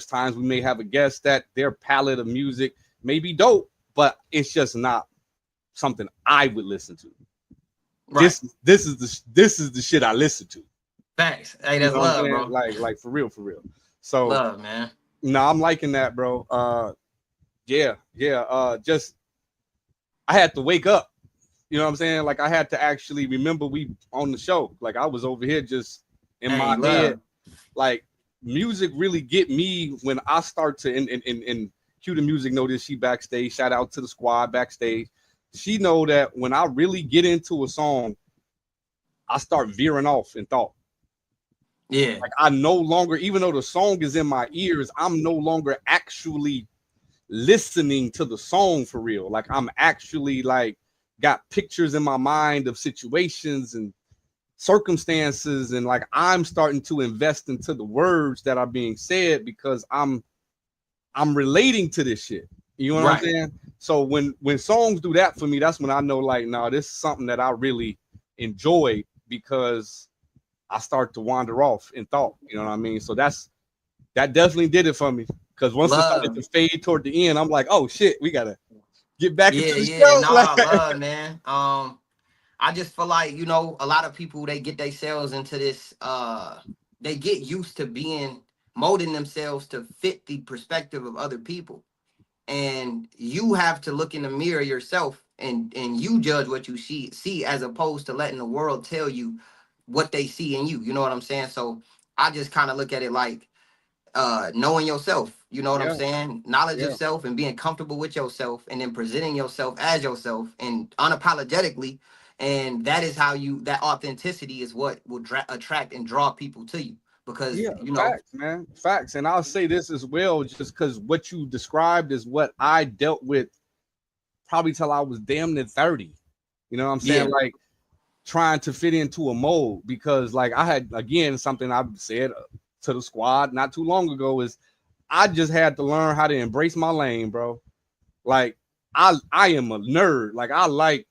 times we may have a guest that their palette of music may be dope, but it's just not something I would listen to. Right. This is the shit I listen to. Thanks. Hey, that's love, bro. Like for real. So love, man. No, I'm liking that, bro. Just I had to wake up. You know what I'm saying? Like I had to actually remember we on the show. Like I was over here just in my head. Like music really get me when I start to and cue the music notice she backstage. Shout out to the squad backstage. She know that when I really get into a song, I start veering off in thought. Yeah. Like I no longer, even though the song is in my ears, I'm no longer actually listening to the song for real. Like I'm actually like got pictures in my mind of situations and circumstances, and like I'm starting to invest into the words that are being said because I'm relating to this shit. You know what I'm saying? So when songs do that for me, that's when I know, like, no, this is something that I really enjoy, because I start to wander off in thought. You know what I mean? So that definitely did it for me. Because once it started to fade toward the end, I'm like, oh shit, we gotta get back into the show. No, I love, man. I just feel like, you know, a lot of people, they get themselves into this, they get used to molding themselves to fit the perspective of other people. And you have to look in the mirror yourself, and you judge what you see, as opposed to letting the world tell you what they see in you. You know what I'm saying? So I just kind of look at it like, knowing yourself, you know what I'm saying? Knowledge of self, and being comfortable with yourself, and then presenting yourself as yourself and unapologetically. And that is how that authenticity is what will attract and draw people to you. Because, you know, facts, man, facts. And I'll say this as well, just because what you described is what I dealt with probably till I was damn near 30. You know what I'm saying? Like, trying to fit into a mold, because like I had, again, something I've said to the squad not too long ago, is I just had to learn how to embrace my lane, bro. Like, I am a nerd. Like, I like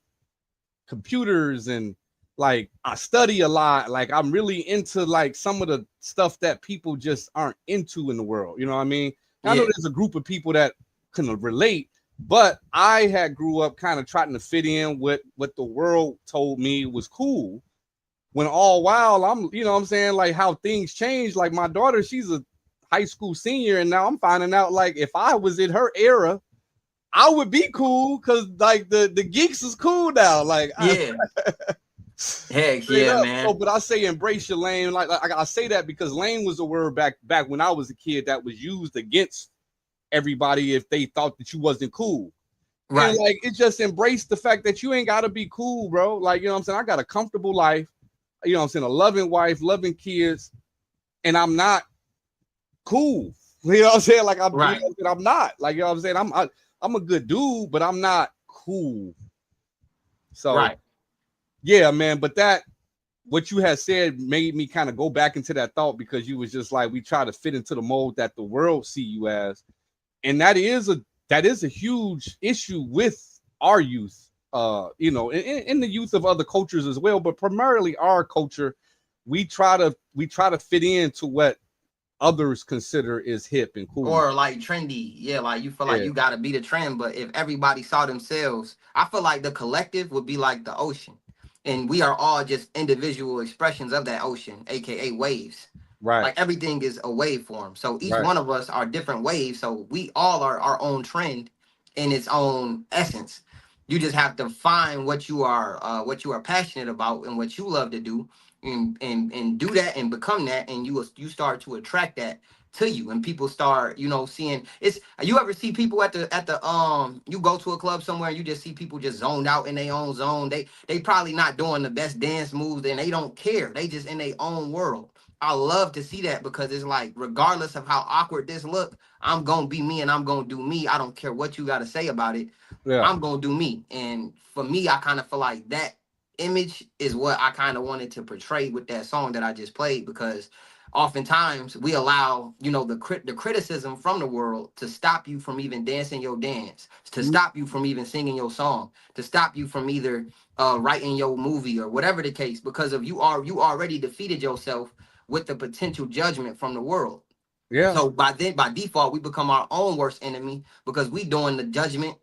computers, and like I study a lot. Like, I'm really into like some of the stuff that people just aren't into in the world. You know what I mean? I know there's a group of people that can relate, but I had grew up kind of trying to fit in with what the world told me was cool. When all while I'm, you know what I'm saying, like how things change. Like my daughter, she's a high school senior, and now I'm finding out, like, if I was in her era, I would be cool, because like the geeks is cool now. Like, heck yeah, man. So, but I say embrace your lane. Like I say that because lane was a word back when I was a kid that was used against everybody if they thought that you wasn't cool. Right. And like, it just embraced the fact that you ain't gotta be cool, bro. Like, you know what I'm saying? I got a comfortable life, you know what I'm saying, a loving wife, loving kids, and I'm not cool. You know what I'm saying? Like, I'm, you know, I'm not. Like, you know what I'm saying? I'm a good dude, but I'm not cool. So yeah, man. But that, what you had said made me kind of go back into that thought, because you was just like, we try to fit into the mold that the world see you as. And that is a huge issue with our youth, you know, in the youth of other cultures as well, but primarily our culture. We try to fit into what others consider is hip and cool, or like trendy. Yeah, like you feel like you gotta be the trend. But if everybody saw themselves, I feel like the collective would be like the ocean, and we are all just individual expressions of that ocean, aka waves. Right. Like, everything is a waveform. So each one of us are different waves. So we all are our own trend in its own essence. You just have to find what you are passionate about and what you love to do, and do that and become that, and you start to attract that to you, and people start, you know, seeing it's. You ever see people at the you go to a club somewhere and you just see people just zoned out in their own zone. They probably not doing the best dance moves, and they don't care. They just in their own world. I love to see that, because it's like, regardless of how awkward this look, I'm gonna be me and I'm gonna do me. I don't care what you got to say about it. I'm gonna do me. And for me, I kind of feel like that image is what I kind of wanted to portray with that song that I just played, because oftentimes we allow, you know, the criticism from the world to stop you from even dancing your dance, to stop you from even singing your song, to stop you from either writing your movie or whatever the case, because of you already defeated yourself with the potential judgment from the world. Yeah. So by default, we become our own worst enemy, because we doing the judgment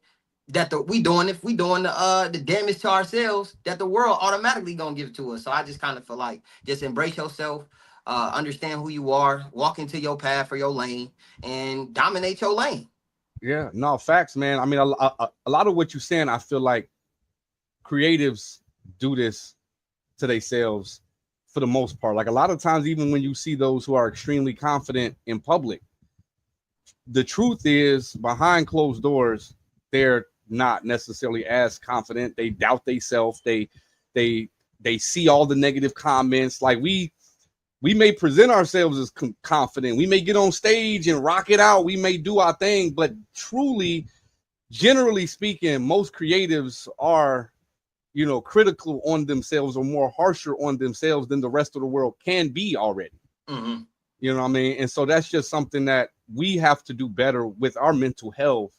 that we doing the damage to ourselves that the world automatically gonna give to us. So I just kind of feel like, just embrace yourself, understand who you are, walk into your path or your lane, and dominate your lane. Yeah, no, facts, man. I mean, a lot of what you're saying, I feel like creatives do this to themselves for the most part. Like, a lot of times, even when you see those who are extremely confident in public, the truth is, behind closed doors, they're not necessarily as confident. They doubt themselves. They see all the negative comments. Like, we may present ourselves as confident. We may get on stage and rock it out. We may do our thing, but truly, generally speaking, most creatives are critical on themselves or more harsher on themselves than the rest of the world can be already. Mm-hmm. You know what I mean? And so that's just something that we have to do better with our mental health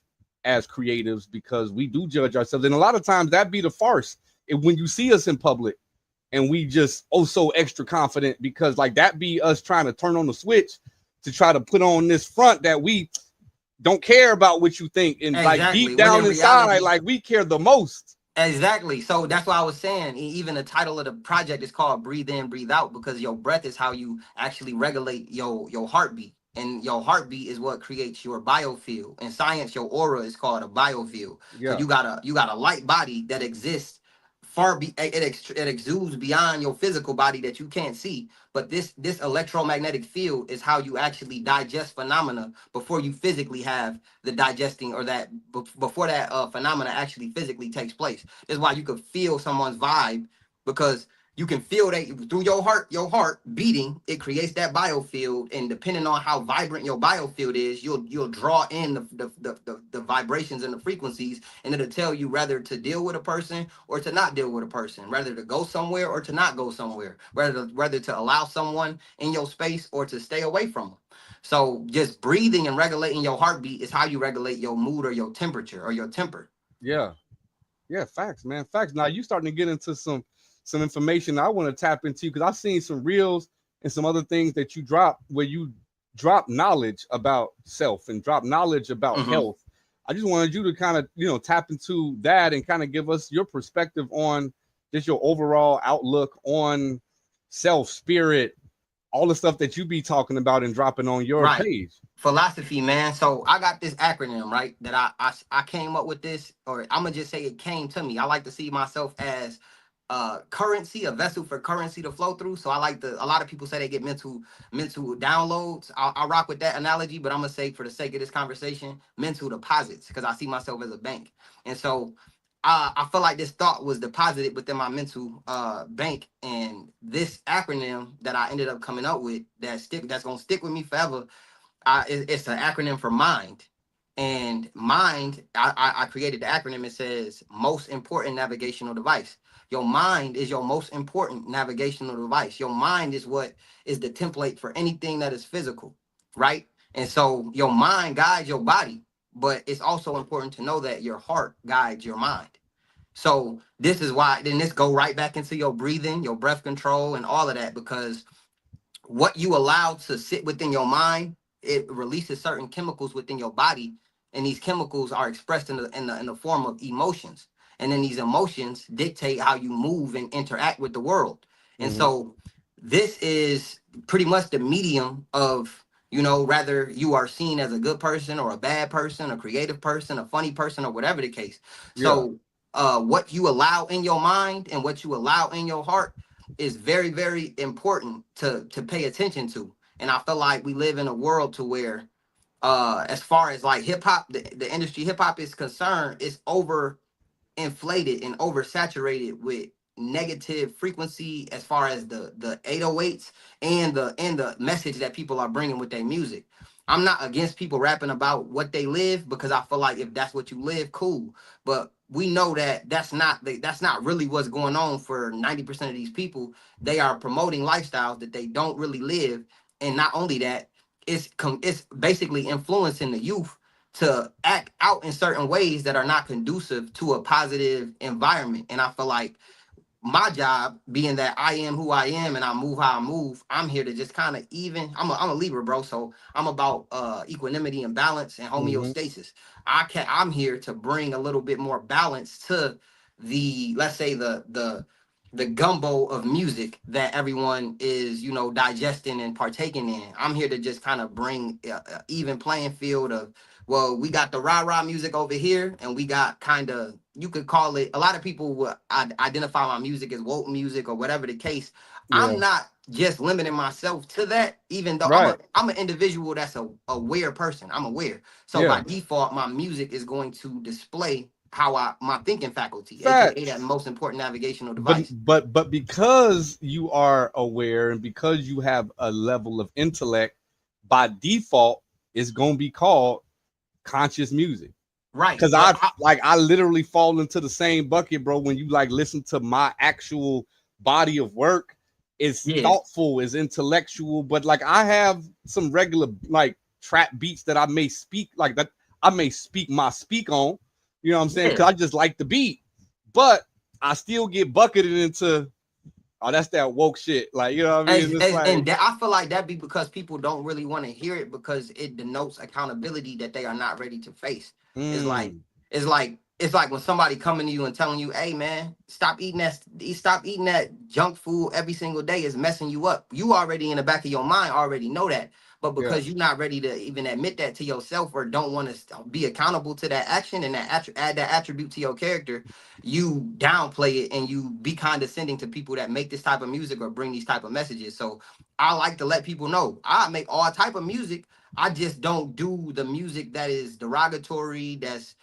as creatives, because we do judge ourselves. And a lot of times that be the farce. When you see us in public and we just so extra confident, because like that be us trying to turn on the switch to try to put on this front that we don't care about what you think. And Exactly. like deep down inside, like we care the most. Exactly. So that's why I was saying, even the title of the project is called Breathe In, Breathe Out, because your breath is how you actually regulate your heartbeat. And your heartbeat is what creates your biofield. In science, your aura is called a biofield. Yeah. So you got a light body that exists it exudes beyond your physical body that you can't see. But this electromagnetic field is how you actually digest phenomena before you physically have the digesting, or that before that phenomena actually physically takes place. That's why you could feel someone's vibe, because you can feel that through your heart beating. It creates that biofield, and depending on how vibrant your biofield is, you'll draw in the vibrations and the frequencies, and it'll tell you whether to deal with a person or to not deal with a person, whether to go somewhere or to not go somewhere, whether to allow someone in your space or to stay away from them. So just breathing and regulating your heartbeat is how you regulate your mood or your temperature or your temper. Yeah, facts, man, facts. Now you starting to get into some information I want to tap into, because I've seen some reels and some other things that you drop where you drop knowledge about self and drop knowledge about health. I just wanted you to kind of, tap into that and kind of give us your perspective on just your overall outlook on self, spirit, all the stuff that you be talking about and dropping on your page. Philosophy, man. So I got this acronym, right, that I came up with this, or I'm gonna just say it came to me. I like to see myself as currency, a vessel for currency to flow through. So a lot of people say they get mental downloads. I'll rock with that analogy, but I'm gonna say, for the sake of this conversation, mental deposits, because I see myself as a bank. And so I feel like this thought was deposited within my mental bank, and this acronym that I ended up coming up with that's gonna stick with me forever. It's an acronym for MIND. And MIND, I created the acronym. It says most important navigational device. Your mind is your most important navigational device. Your mind is what is the template for anything that is physical, right? And so your mind guides your body, but it's also important to know that your heart guides your mind. So this is why, then this go right back into your breathing, your breath control, and all of that, because what you allow to sit within your mind, it releases certain chemicals within your body, and these chemicals are expressed in the form of emotions. And then these emotions dictate how you move and interact with the world. And so this is pretty much the medium of, whether you are seen as a good person or a bad person, a creative person, a funny person, or whatever the case. So what you allow in your mind and what you allow in your heart is very, very important to pay attention to. And I feel like we live in a world to where, as far as like hip hop, the industry hip hop is concerned, it's over inflated and oversaturated with negative frequency, as far as the 808s and the message that people are bringing with their music. I'm not against people rapping about what they live, because I feel like if that's what you live, cool. But we know that that's not really what's going on for 90% of these people. They are promoting lifestyles that they don't really live. And not only that, it's basically influencing the youth to act out in certain ways that are not conducive to a positive environment. And I feel like my job, being that I am who I am and I move how I move, I'm here to just kind of I'm a Libra, bro. So I'm about equanimity and balance and homeostasis. I'm here to bring a little bit more balance to the, let's say, the gumbo of music that everyone is, digesting and partaking in. I'm here to just kind of bring an even playing field of, well, we got the rah-rah music over here, and we got kind of, you could call it, a lot of people will identify my music as woke music or whatever the case. Yeah. I'm not just limiting myself to that, even though I'm an individual that's a aware person. I'm aware. So by default, my music is going to display how my thinking faculty, aka that most important navigational device. But because you are aware and because you have a level of intellect, by default, it's going to be called conscious music. Right. Because I literally fall into the same bucket, bro. When you like listen to my actual body of work, it's yeah. thoughtful, it's intellectual, but like I have some regular like trap beats that I may speak like that. I may speak on, you know what I'm saying? Yeah. Because I just like the beat, but I still get bucketed into, oh, that's that woke shit. Like, you know what I mean? It's like, And that, I feel like that be because people don't really want to hear it because it denotes accountability that they are not ready to face. It's like mm, it's like when somebody coming to you and telling you, "Hey man, stop eating that junk food every single day. It's messing you up." You already in the back of your mind already know that, but yeah, because you're not ready to even admit that to yourself or don't want to be accountable to that action and add that attribute to your character, you downplay it and you be condescending to people that make this type of music or bring these type of messages. So I like to let people know I make all type of music. I just don't do the music that is derogatory, that's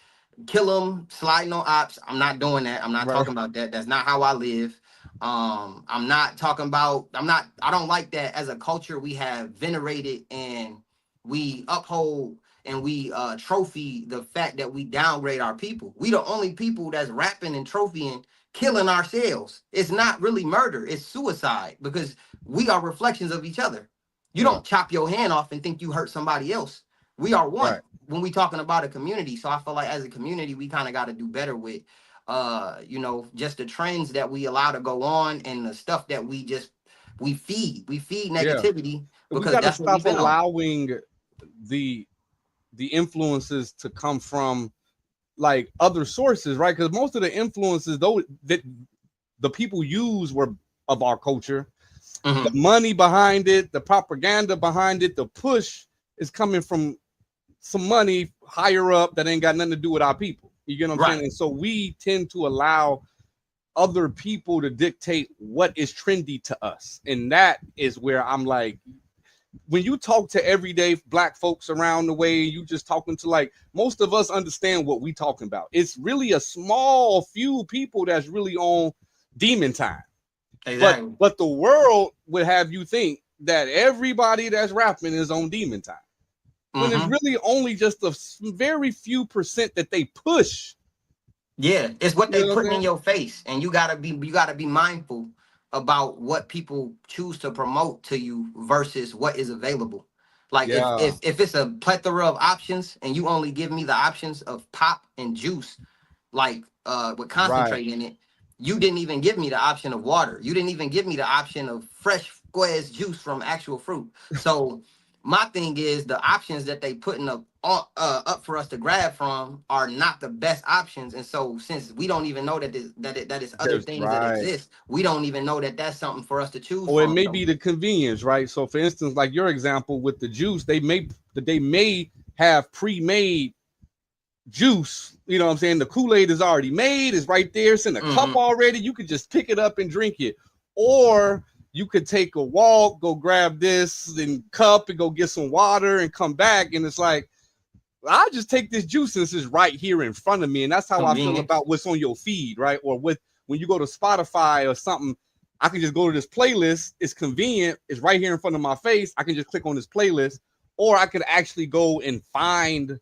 kill them, sliding on ops. I'm not doing that. I'm not right, talking about that. That's not how I live. I'm not talking about, I don't like that. As a culture, we have venerated and we uphold and we trophy the fact that we downgrade our people. We the only people that's rapping and trophying killing ourselves. It's not really murder, it's suicide because we are reflections of each other. You yeah, don't chop your hand off and think you hurt somebody else. We are one right. when we talking about a community. So I feel like as a community, we kind of got to do better with just the trends that we allow to go on and the stuff that we feed Yeah. negativity We because got to that's what we've stop been on. allowing the influences to come from like other sources, right? Because most of the influences though that the people use were of our culture. The Hmm. money behind it, the propaganda behind it, the push is coming from some money higher up that ain't got nothing to do with our people. You get what I'm saying? Right. And so we tend to allow other people to dictate what is trendy to us. And that is where I'm like, when you talk to everyday black folks around the way, you just talking to like most of us understand what we talking about. It's really a small few people that's really on demon time. But Exactly. but the world would have you think that everybody that's rapping is on demon time. When it's Hmm. really only just a very few percent that they push. Yeah, it's what You they know what I'm putting in saying? your face, and you gotta be mindful about what people choose to promote to you versus what is available. Like if Yeah, if if it's a plethora of options and you only give me the options of pop and juice, like with right. concentrate in it, you didn't even give me the option of water. You didn't even give me the option of fresh squares juice from actual fruit. So my thing is the options that they putting up for us to grab from are not the best options. And so since we don't even know that is other There's things that right. exist, we don't even know that that's something for us to choose Or it from. may So be the convenience, right? So for instance, like your example with the juice, they may have pre-made juice. You know what I'm saying? The Kool-Aid is already made, it's right there, it's in a cup mhm. already. You could just pick it up and drink it. Or you could take a walk, go grab this and cup and go get some water and come back. And it's like, I'll just take this juice since it's right here in front of me. And that's how I feel Convenience. about what's on your feed, right? Or with when you go to Spotify or something, I can just go to this playlist. It's convenient. It's right here in front of my face. I can just click on this playlist. Or I could actually go and find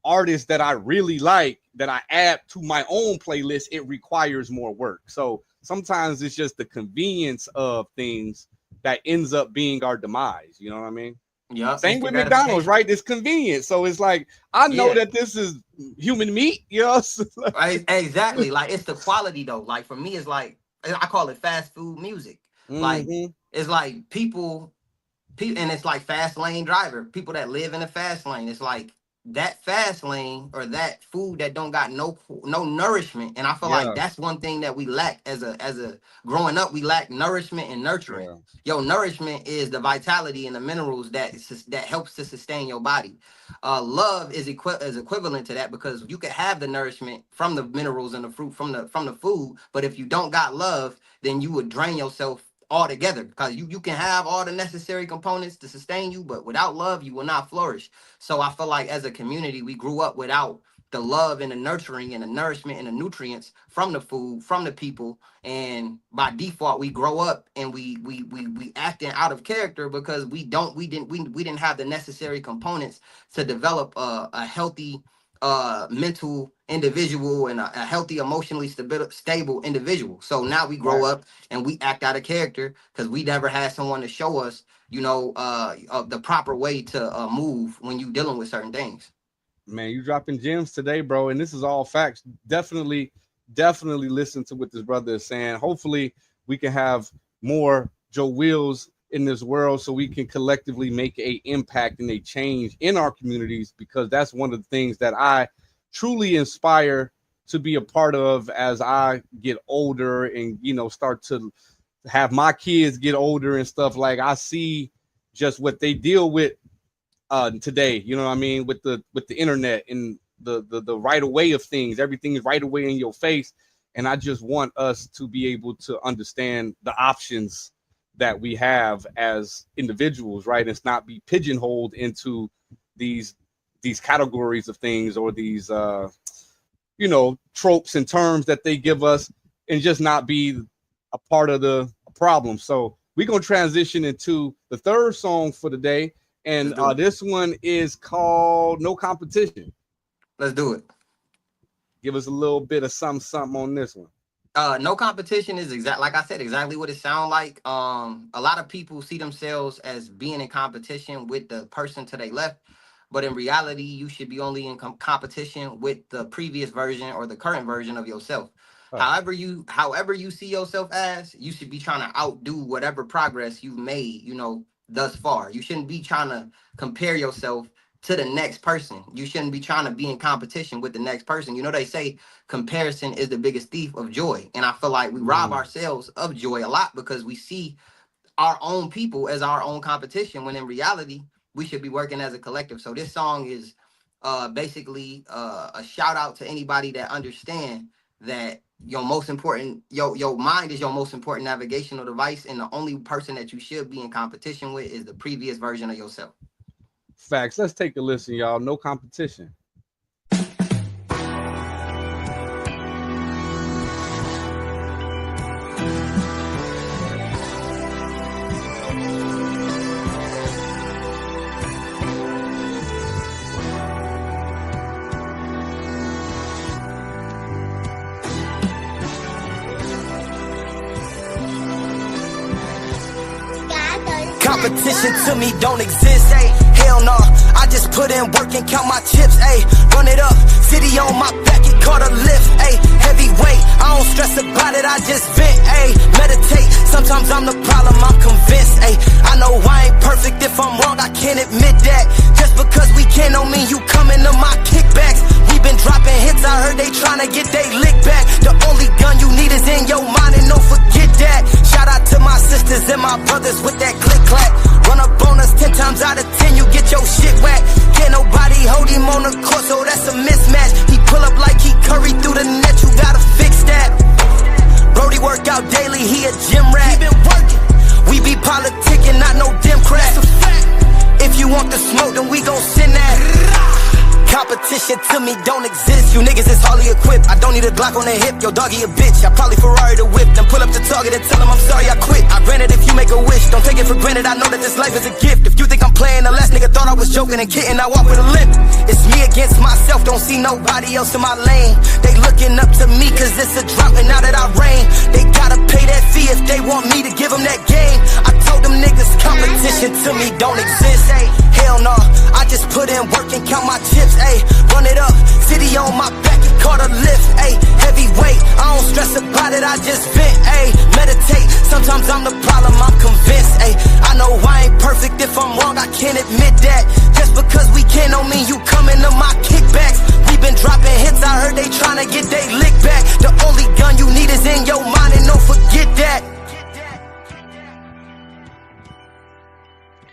artists that I really like that I add to my own playlist. It requires more work. So sometimes it's just the convenience of things that ends up being our demise. You know what I mean? Yup, Same instant with McDonald's, gratification. right? It's convenient. So it's like, I know Yeah. that this is human meat, you know? Exactly. Like it's the quality though. Like for me, it's like I call it fast food music. Like Mm-hmm. it's like and it's like fast lane driver, people that live in the fast lane. It's like that fast lane or that food that don't got no nourishment. And I feel like Yeah, that's one thing that we lack as a growing up. We lack nourishment and nurturing. yeah, Yo, nourishment is the vitality and the minerals that helps to sustain your body. Love is equivalent to that because you can have the nourishment from the minerals and the fruit from the food, but if you don't got love, then you would drain yourself altogether because you can have all the necessary components to sustain you, but without love, you will not flourish. So I feel like as a community, we grew up without the love and the nurturing and the nourishment and the nutrients from the food, from the people. And by default, we grow up and we acting out of character because we didn't have the necessary components to develop a healthy mental individual and a healthy, emotionally stable individual. So now we grow up and we act out of character because we never had someone to show us, the proper way to move when you dealing with certain things. Man, you dropping gems today, bro. And this is all facts. Definitely listen to what this brother is saying. Hopefully, we can have more JoWils in this world so we can collectively make a impact and a change in our communities, because that's one of the things that I truly inspire to be a part of as I get older and, start to have my kids get older and stuff. Like, I see just what they deal with today, you know what I mean, with the internet and the right away of things. Everything is right away in your face, and I just want us to be able to understand the options that we have as individuals, right? It's not be pigeonholed into these categories of things or these tropes and terms that they give us, and just not be a part of the problem. So we're gonna transition into the third song for the day. And this one is called No Competition. Let's do it. Give us a little bit of something on this one. No Competition is like I said, exactly what it sounds like. A lot of people see themselves as being in competition with the person to their left, but in reality, you should be only in competition with the previous version or the current version of yourself. However you see yourself as, you should be trying to outdo whatever progress you've made, thus far. You shouldn't be trying to compare yourself to the next person. You shouldn't be trying to be in competition with the next person. They say comparison is the biggest thief of joy. And I feel like we rob ourselves of joy a lot because we see our own people as our own competition, when in reality, we should be working as a collective. So this song is basically a shout out to anybody that understand that your most important, your mind is your most important navigational device, and the only person that you should be in competition with is the previous version of yourself. Facts. Let's take a listen, y'all. No Competition. Competition to me don't exist, ayy. Hell no, I just put in work and count my chips, ayy. Run it up, city on my back, it caught a lift, ayy. Heavyweight, I don't stress about it, I just vent, ayy. Meditate, sometimes I'm the problem, I'm convinced, ayy. I know I ain't perfect, if I'm wrong, I can't admit that. Just because we can don't mean you coming to my kickbacks. We been dropping hits, I heard they tryna get they lick back. The only gun you need is in your mind, and don't forget that. Shout out to my sisters and my brothers with that click clack. Run up on us 10 times out of 10, you get your shit whacked. Can't nobody hold him on the court, so that's a mismatch. He pull up like he Curry through the net, you gotta fix that. Brody work out daily, he a gym rat. He been working. We be politicking, not no Democrat. If you want the smoke, then we gon' send that. Competition to me don't exist. You niggas is hardly equipped. I don't need a Glock on the hip. Yo, doggy a bitch. I probably Ferrari the whip. Then pull up the target and tell him I'm sorry I quit. I granted if you make a wish, don't take it for granted. I know that this life is a gift. If you think I'm playing, the last nigga thought I was joking and kidding. I walk with a limp. It's me against myself. Don't see nobody else in my lane. They looking up to me cause it's a drought and now that I reign. They gotta pay that fee if they want me to give them that game. I told them niggas competition to me don't exist. Hell no, I just put in work and count my chips. Ayy, run it up, city on my back, it caught a lift. Ayy, heavyweight, I don't stress about it, I just vent. Ayy, meditate, sometimes I'm the problem, I'm convinced. Ayy, I know I ain't perfect, if I'm wrong, I can't admit that. Just because we can don't mean you coming to my kickbacks. We been dropping hits, I heard they tryna get they lick back. The only gun you need is in your mind, and don't forget that.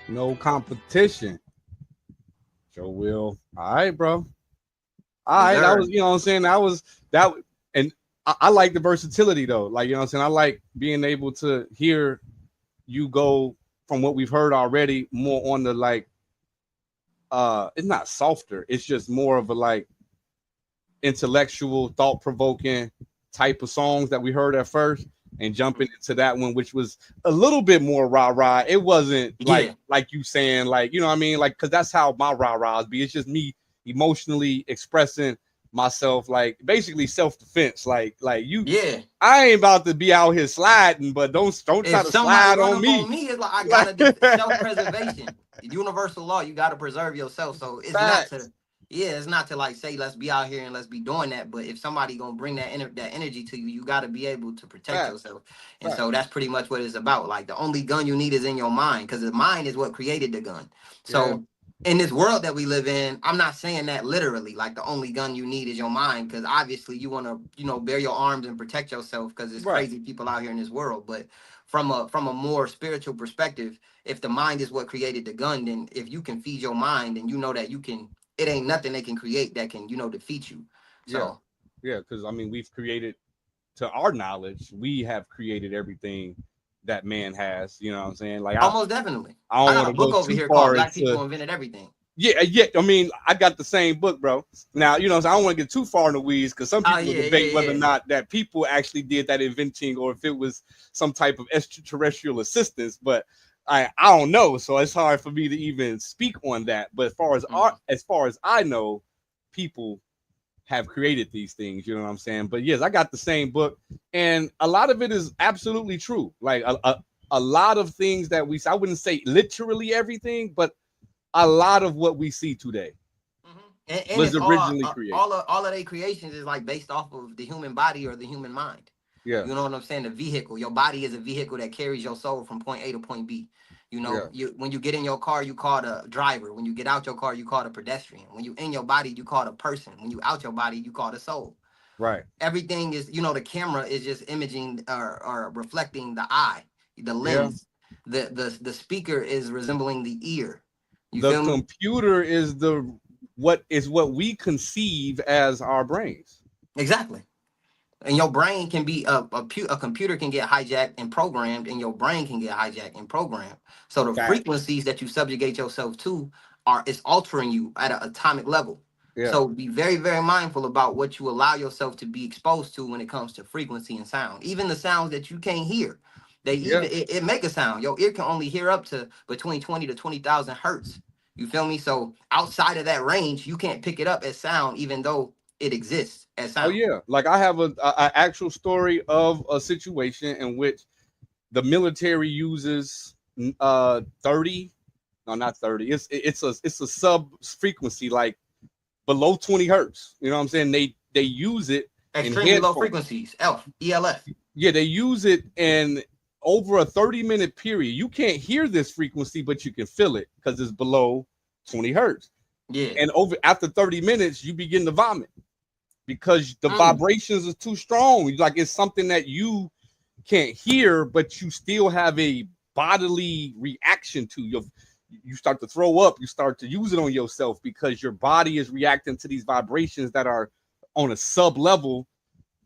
No Competition. JoWil. All right, bro. All right, that was, you know what I'm saying? That, and I like the versatility though. Like, you know what I'm saying? I like being able to hear you go from what we've heard already more on the like, it's not softer, it's just more of a like intellectual, thought-provoking type of songs that we heard at first, and jumping into that one, which was a little bit more rah-rah. It wasn't like you saying, like, you know what I mean? Like, because that's how my rah-rahs be. It's just me emotionally expressing myself, like basically self-defense. Like you, Yeah. I ain't about to be out here sliding, but don't try If to somebody slide run on up me. on me, it's like I gotta be self-preservation. Universal law, you gotta preserve yourself. So it's not Facts. to, yeah, it's not to like say let's be out here and let's be doing that. But if somebody gonna bring that that energy to you, you gotta be able to protect Facts. yourself. And so that's pretty much what it's about. Like the only gun you need is in your mind, because the mind is what created the gun. So in this world that we live in, I'm not saying that literally, like the only gun you need is your mind, because obviously you want to, you know, bear your arms and protect yourself, because it's crazy people out here in this world. But from a more spiritual perspective, if the mind is what created the gun, then if you can feed your mind and you know that you can, it ain't nothing they can create that can, you know, defeat you. So yeah, because I mean, we've created, to our knowledge, we have created everything that man has. You know what I'm saying? Like almost definitely. I don't I got want a to book go over too here called far Black into. People Invented Everything. Yeah. I mean, I got the same book, bro. Now, you know, so I don't want to get too far in the weeds, because some people debate whether or not that people actually did that inventing, or if it was some type of extraterrestrial assistance. But I don't know, so it's hard for me to even speak on that. But as far as I know, people have created these things. You know what I'm saying? But yes, I got the same book, and a lot of it is absolutely true. Like a lot of things that I wouldn't say literally everything, but a lot of what we see today And was it's originally created. all of their creations is like based off of the human body or the human mind. Yeah. You know what I'm saying? The vehicle. Your body is a vehicle that carries your soul from point A to point B. You know, when you get in your car, you call the driver. When you get out your car, you call the pedestrian. When you in your body, you call the person. When you out your body, you call the soul. Right. Everything is, you know, the camera is just imaging or reflecting the eye, the lens. The speaker is resembling the ear. You the feel me? computer is what we conceive as our brains. Exactly. And your brain can be a computer can get hijacked and programmed, and your brain can get hijacked and programmed. So the frequencies that you subjugate yourself to it's altering you at an atomic level. So be very, very mindful about what you allow yourself to be exposed to when it comes to frequency and sound. Even the sounds that you can't hear, it make a sound. Your ear can only hear up to between 20 to 20,000 hertz. You feel me? So outside of that range, you can't pick it up as sound, even though it exists as sound. Oh yeah, like I have a actual story of a situation in which the military uses 30, no, not 30. It's a sub frequency, like below 20 hertz. You know what I'm saying? They use it extremely low frequencies, ELF. Yeah, they use it in over a 30-minute period. You can't hear this frequency, but you can feel it because it's below 20 hertz. Yeah. And after 30 minutes, you begin to vomit because the vibrations are too strong. Like it's something that you can't hear, but you still have a bodily reaction to. You start to throw up, you start to use it on yourself because your body is reacting to these vibrations that are on a sub level.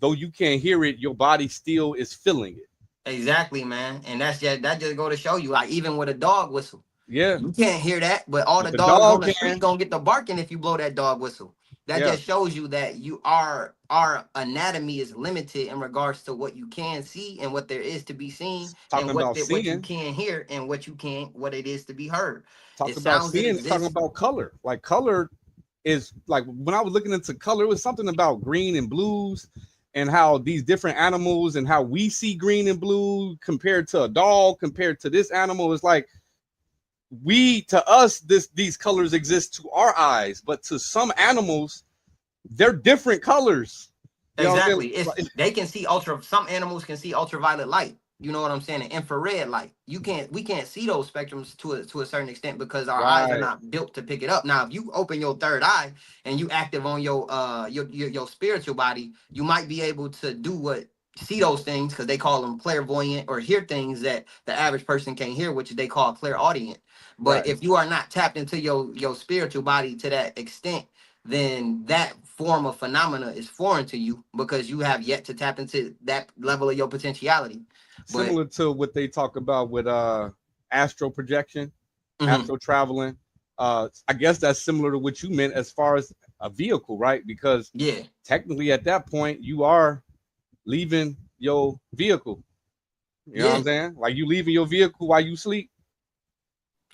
Though you can't hear it, your body still is feeling it. Exactly, man. And that just go to show you, like even with a dog whistle. Yeah. You can't hear that, but all the dogs on the street gonna get the barking if you blow that dog whistle. That just shows you that our anatomy is limited in regards to what you can see and what there is to be seen, and what you can hear and what it is to be heard. Talking about seeing, talking about color. Like color is like when I was looking into color, it was something about green and blues and how these different animals and how we see green and blue compared to a dog, compared to this animal. Is like to us, these colors exist to our eyes, but to some animals, they're different colors. Exactly. They can see some animals can see ultraviolet light. You know what I'm saying? And infrared light. We can't see those spectrums to a certain extent because our eyes are not built to pick it up. Now, if you open your third eye and you active on your spiritual body, you might be able to see those things, because they call them clairvoyant, or hear things that the average person can't hear, which they call clairaudient. But if you are not tapped into your spiritual body to that extent, then that form of phenomena is foreign to you because you have yet to tap into that level of your potentiality. Similar to what they talk about with astral projection, astral traveling. I guess that's similar to what you meant as far as a vehicle, right? Because technically at that point you are leaving your vehicle. You know what I'm saying? Like you leaving your vehicle while you sleep.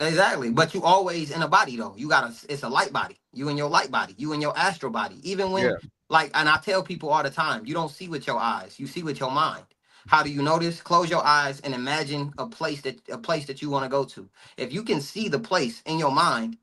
Exactly. But you always in a body though. It's a light body. You in your light body. You in your astral body. Even Yeah. when and I tell people all the time, you don't see with your eyes. You see with your mind. How do you notice? Close your eyes and imagine a place that you want to go to. If you can see the place in your mind,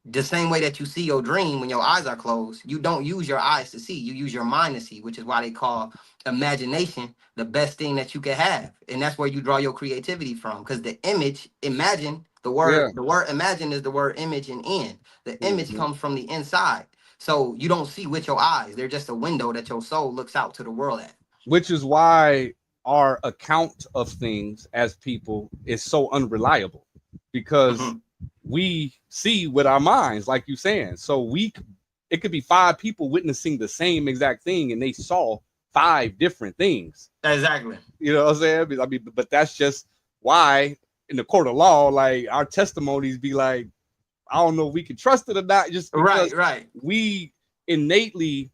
the same way that you see your dream when your eyes are closed, you don't use your eyes to see, you use your mind to see, which is why they call imagination the best thing that you can have. And that's where you draw your creativity from. Because the image, imagine, Yeah. the word imagine is the word image and in. The image Mhm. comes from the inside. So you don't see with your eyes. They're just a window that your soul looks out to the world at. Which is why our account of things as people is so unreliable, because Mhm. we see with our minds, like you saying. So it could be 5 people witnessing the same exact thing, and they saw 5 different things. Exactly. You know what I'm saying? I mean, but that's just why in the court of law, like our testimonies be like, I don't know if we can trust it or not, just because Right. we innately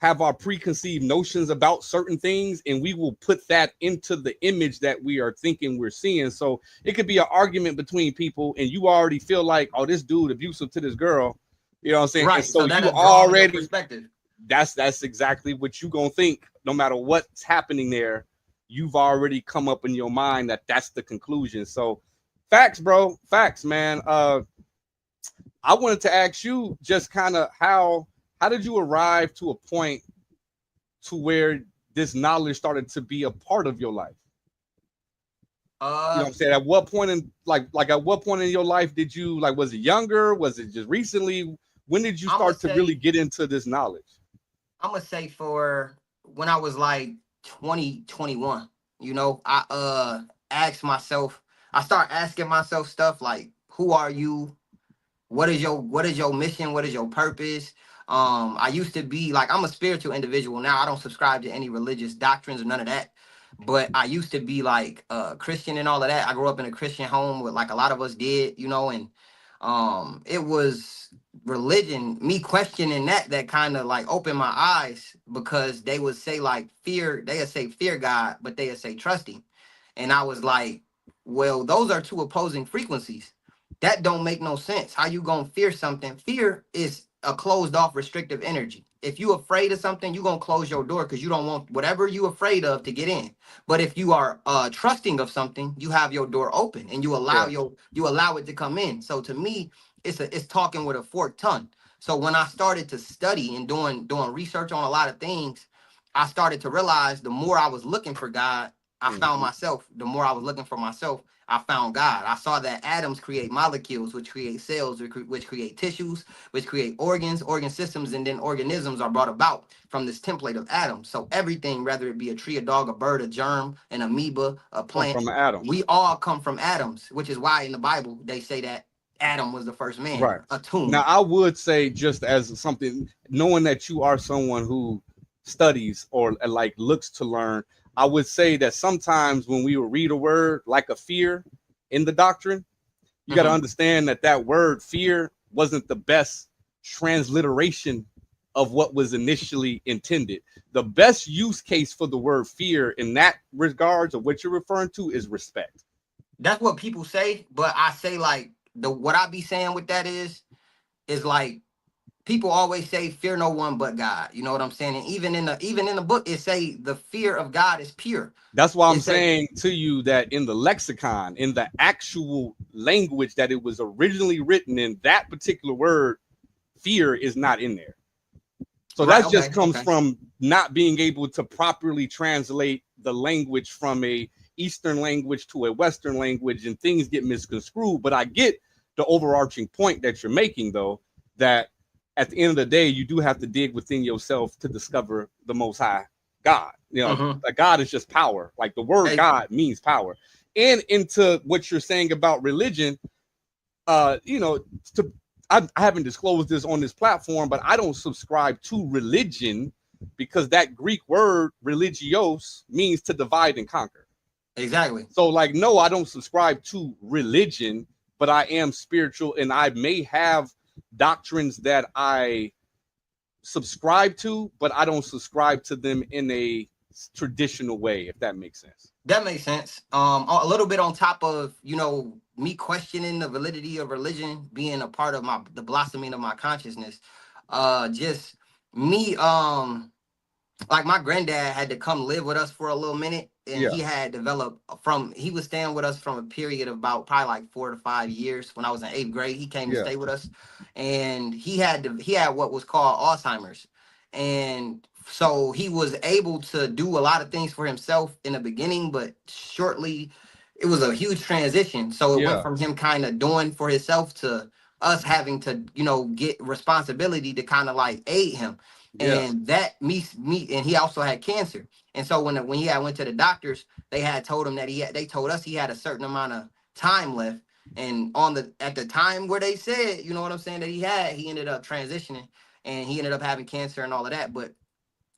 have our preconceived notions about certain things, and we will put that into the image that we are thinking we're seeing. So it could be an argument between people, and you already feel like, oh, this dude abusive to this girl. You know what I'm saying? And Right. so So you that'll draw your already, perspective. that's exactly what you gonna think. No matter what's happening there, you've already come up in your mind that that's the conclusion. So facts, bro, facts, man. I wanted to ask you just kind of how did you arrive to a point to where this knowledge started to be a part of your life? You know what I'm saying? At what point in at what point in your life did you, like, was it younger? Was it just recently? When did you I'ma start to really say get into this knowledge? I'm gonna say for when I was like 20, 21, I asked myself, I start asking myself stuff like, who are you? What is your mission? What is your purpose? I used to be like, I'm a spiritual individual now. I don't subscribe to any religious doctrines or none of that. But I used to be like Christian and all of that. I grew up in a Christian home with like a lot of us did, and it was religion, me questioning that kind of like opened my eyes, because they would say like they would say fear God, but they would say trust him. And I was like, well, those are two opposing frequencies. That don't make no sense. How you gonna fear something? Fear is a closed off restrictive energy. If you afraid of something, you gonna close your door because you don't want whatever you afraid of to get in. But if you are trusting of something, you have your door open and you allow Yeah. you allow it to come in. So to me, it's talking with a forked tongue. So when I started to study and doing research on a lot of things, I started to realize the more I was looking for God, I found Mhm. myself. The more I was looking for myself, I found God. I saw that atoms create molecules, which create cells, which create tissues, which create organs, organ systems, and then organisms are brought about from this template of atoms. So everything, whether it be a tree, a dog, a bird, a germ, an amoeba, a Come plant, from Adam. we all come from atoms, which is why in the Bible they say that Adam was the first man, Right. a Now, tomb. I would say, just as something, knowing that you are someone who studies or like looks to learn, I would say that sometimes when we would read a word like a fear in the doctrine, you got to Mhm. understand that that word fear wasn't the best transliteration of what was initially intended. The best use case for the word fear in that regards of what you're referring to is respect. That's what people say, but I say like what I be saying with that is like people always say fear no one but God. You know what I'm saying? And even in the book, it say the fear of God is pure. That's why I'm It say saying to you that in the lexicon, in the actual language that it was originally written in, that particular word, fear is not in there. So right, that just okay, comes okay. from not being able to properly translate the language from a Eastern language to a Western language, and things get misconstrued. But I get the overarching point that you're making, though, that at the end of the day, you do have to dig within yourself to discover the Most High God. You know, Mm-hmm. like God is just power. Like the word Hey, God means power. And into what you're saying about religion, you know, to I haven't disclosed this on this platform, but I don't subscribe to religion, because that Greek word religios means to divide and conquer. exactly. So, like, no, I don't subscribe to religion, but I am spiritual, and I may have doctrines that I subscribe to, but I don't subscribe to them in a traditional way, if that makes sense. That makes sense. A little bit on top of, me questioning the validity of religion being a part of the blossoming of my consciousness. Just me, like my granddad had to come live with us for a little minute, and Yeah, he had developed he was staying with us from a period of about probably like 4 to 5 years. When I was in 8th grade, he came to yeah, stay with us, and he had what was called Alzheimer's. And so he was able to do a lot of things for himself in the beginning, but shortly it was a huge transition. So it went yeah, from him kind of doing for himself to us having to, get responsibility to kind of like aid him. yeah. And that me and he also had cancer. And so when he had went to the doctors, they had told him that they told us he had a certain amount of time left. And at the time where they said, you know what I'm saying, that he ended up transitioning, and he ended up having cancer and all of that. But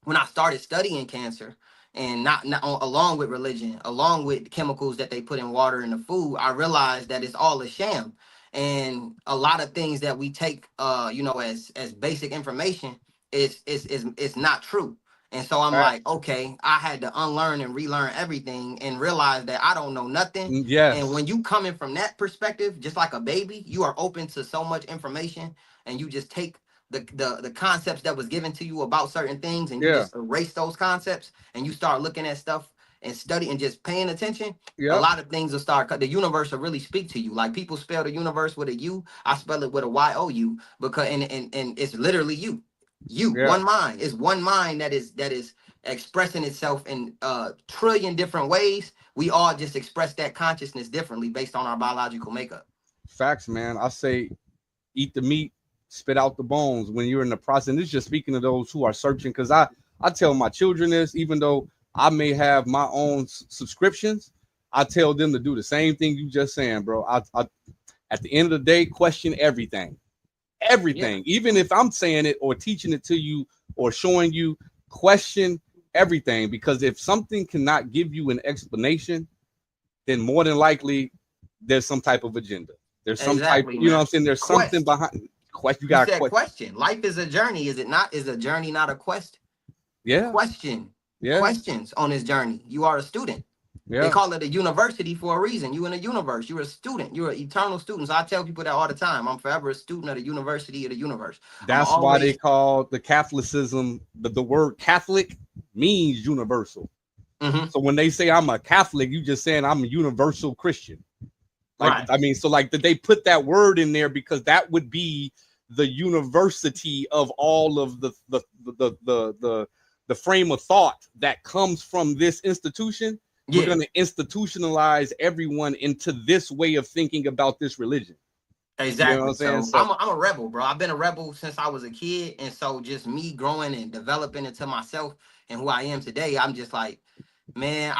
when I started studying cancer, and not along with religion, along with chemicals that they put in water and the food, I realized that it's all a sham. And a lot of things that we take, as basic information is not true. And so I'm like, Facts. okay, I had to unlearn and relearn everything and realize that I don't know nothing. And Yes. when you coming from that perspective, just like a baby, you are open to so much information, and you just take the concepts that was given to you about certain things, and you Yeah. just erase those concepts, and you start looking at stuff and study and just paying attention. A Yep. lot of things will start, the universe will really speak to you. Like people spell the universe with a U, I spell it with a Y-O-U, because and it's literally Yeah. one mind. It's one mind that is expressing itself in a trillion different ways. We all just express that consciousness differently based on our biological makeup. Facts, man. I say eat the meat, spit out the bones when you're in the process. And this is just speaking to those who are searching, because I tell my children this, even though I may have my own subscriptions, I tell them to do the same thing you just saying, bro. I at the end of the day, question everything. Yeah, Everything. Even if I'm saying it or teaching it to you or showing you, question everything. Because if something cannot give you an explanation, then more than likely there's some type of agenda. There's some type, exactly, you know what man. I'm saying? There's something Quest. behind. Question. You You got a said question. question. Life is a journey, is it not? Is a journey not a quest? Yeah. Question. Yeah. Questions on this journey. You are a student. They Yeah. call it a university for a reason. You in a universe. You're a student. You're an eternal student. So I tell people that all the time. I'm forever a student of the university of the universe. I'm That's why they always. call the Catholicism, the word Catholic means universal. Mhm. So when they say I'm a Catholic, you just saying I'm a universal Christian. Like, Right. I mean, so like that they put that word in there because that would be the university of all of the frame of thought that comes from this institution. We're Yeah. going to institutionalize everyone into this way of thinking about this religion. You know what Exactly. I'm saying? So So I'm a rebel, bro. I've been a rebel since I was a kid, and so just me growing and developing into myself and who I am today, I'm just like, man,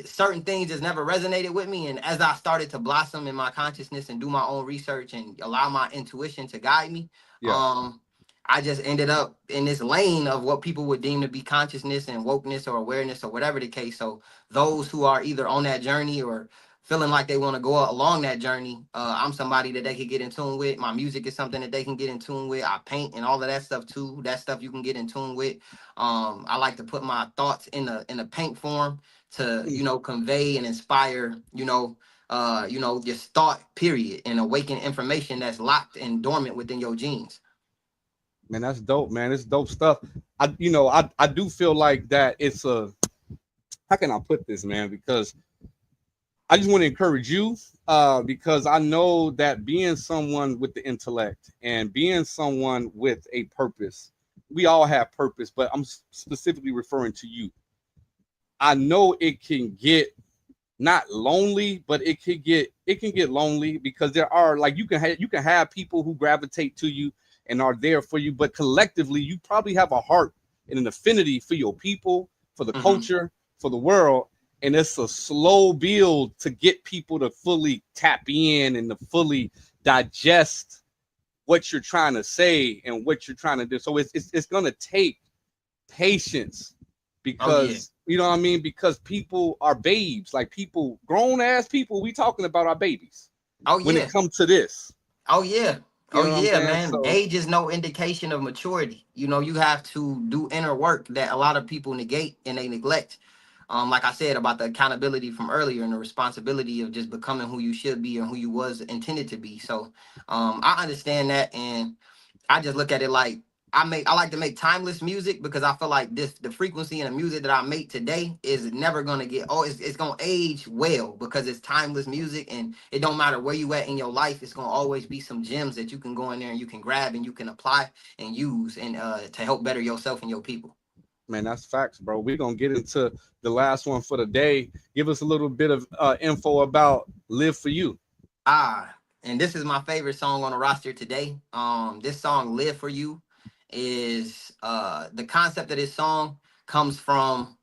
certain things just never resonated with me. And as I started to blossom in my consciousness and do my own research and allow my intuition to guide me, yeah, um, I just ended up in this lane of what people would deem to be consciousness and wokeness or awareness or whatever the case. So those who are either on that journey or feeling like they want to go along that journey, I'm somebody that they could get in tune with. My music is something that they can get in tune with. I paint and all of that stuff too. That stuff you can get in tune with. I like to put my thoughts in a paint form to, convey and inspire, just thought period, and awaken information that's locked and dormant within your genes. man, that's dope, man. It's dope stuff. I do feel like that it's a, how can I put this, man? Because I just want to encourage you, because I know that being someone with the intellect and being someone with a purpose, we all have purpose, but I'm specifically referring to you. I know it can get not lonely, but it can get lonely because there are, like, you can have people who gravitate to you and are there for you, but collectively you probably have a heart and an affinity for your people, for the Hmm. culture, for the world. And it's a slow build to get people to fully tap in and to fully digest what you're trying to say and what you're trying to do. So it's going to take patience, Oh yeah. because you know what I mean, because people are babes, like people, grown ass people, we talking about our babies Oh when it yeah. comes to this. Oh yeah. You Oh know what I'm yeah, saying? man. So Age is no indication of maturity. You have to do inner work that a lot of people negate and they neglect. like I said about the accountability from earlier and the responsibility of just becoming who you should be and who you was intended to be. So I understand that, and I just look at it like I like to make timeless music because I feel like the frequency and the music that I make today is never gonna get it's gonna age well because it's timeless music, and it don't matter where you at in your life, it's gonna always be some gems that you can go in there and you can grab and you can apply and use and to help better yourself and your people. Man, that's facts, bro. We're gonna get into the last one for the day. Give us a little bit of info about Live For You. And this is my favorite song on the roster today. This song, Live For You, is the concept of this song comes from,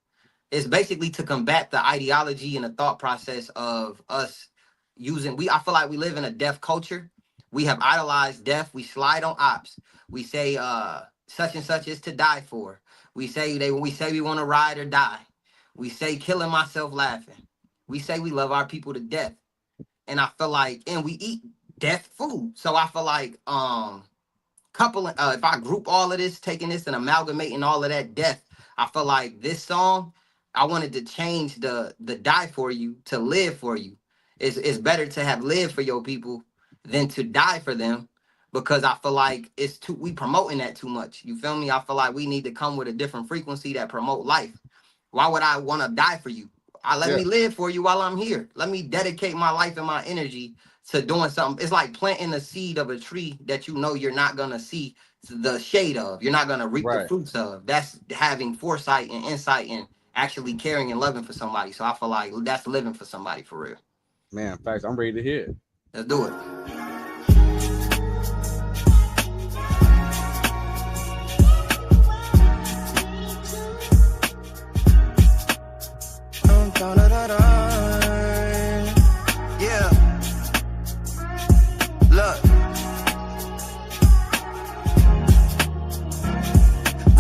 it's basically to combat the ideology and the thought process of us I feel like we live in a deaf culture. We have idolized death. We slide on ops. We say such and such is to die for. We say we want to ride or die. We say killing myself laughing. We say we love our people to death. And I feel like, and we eat death food. So I feel like if I group all of this, taking this and amalgamating all of that death, I feel like this song, I wanted to change the die for you to live for you. It's better to have lived for your people than to die for them, because I feel like we promoting that too much. You feel me? I feel like we need to come with a different frequency that promote life. Why would I want to die for you? Let me live for you while I'm here. Let me dedicate my life and my energy to doing something. It's like planting the seed of a tree that you know you're not going to see the shade of. You're not going to reap the fruits of. That's having foresight and insight and actually caring and loving for somebody. So I feel like that's living for somebody for real. Man, facts. I'm ready to hear it. Let's do it. Yeah. Look.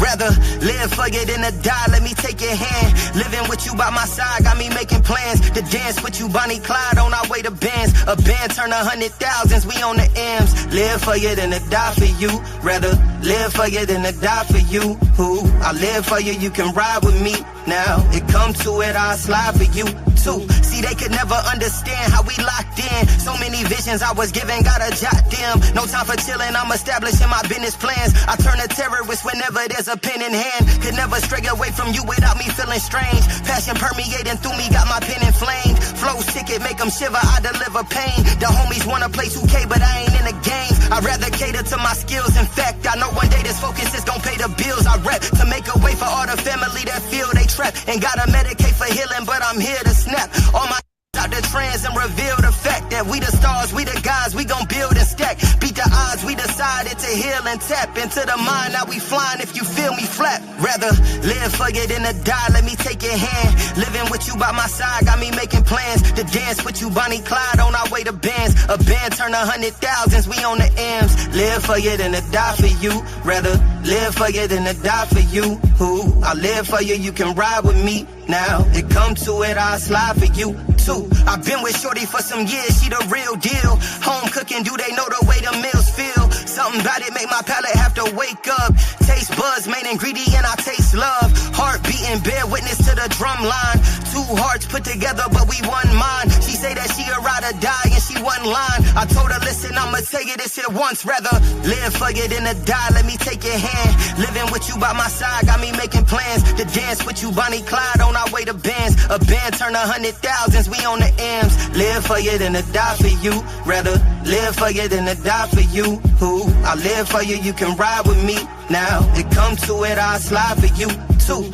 Rather live for you than to die, let me take your hand. Living with you by my side, got me making plans to dance with you, Bonnie Clyde, on our way to bands. A band turn 100,000s, we on the M's. Live for you than to die for you. Rather live for you than to die for you. Who? I live for you, you can ride with me. Now it come to it, I'll slide for you too. See, they could never understand how we locked in. So many visions I was given, gotta jot them. No time for chilling, I'm establishing my business plans. I turn a terrorist whenever there's a pen in hand. Could never stray away from you without me feeling strange. Passion permeating through me, got my pen inflamed. Flow ticket, make them shiver, I deliver pain. The homies wanna play 2K, but I ain't in the games. I'd rather cater to my skills. In fact, I know one day this focus is gonna pay the bills. I rep to make a way for all the family that feel they trapped. Ain't gotta medicate for healing, but I'm here to snap. All my out the trends and reveal the fact that we the stars, we the guys, we gon' build and stack. Beat the odds, we decided to heal and tap into the mind. Now we flying, if you feel me flat. Rather live for you than to die, let me take your hand. Living with you by my side, got me making plans to dance with you, Bonnie Clyde, on our way to bands. A band turn 100,000s, we on the M's. Live for you than to die for you. Rather live for you than to die for you. Who? I live for you, you can ride with me. Now it come to it, I'll slide for you too. I've been with Shorty for some years, she the real deal. Home cooking, do they know the way the meals feel? Something about it make my palate have to wake up. Taste buds, main ingredient, I taste love. Heart beating, bear witness to the drum line. Two hearts put together, but we one mind. She say that she a ride or die and she one line. I told her, listen, I'ma tell you this here once. Rather live for you than to die, let me take your hand. Living with you by my side, got me making plans to dance with you, Bonnie Clyde, on our way to bands. A band turn 100,000s, we on the M's. Live for you than to die for you. Rather live for you than to die for you. Who? I live for you, you can ride with me. Now it come to it, I'll slide for you too.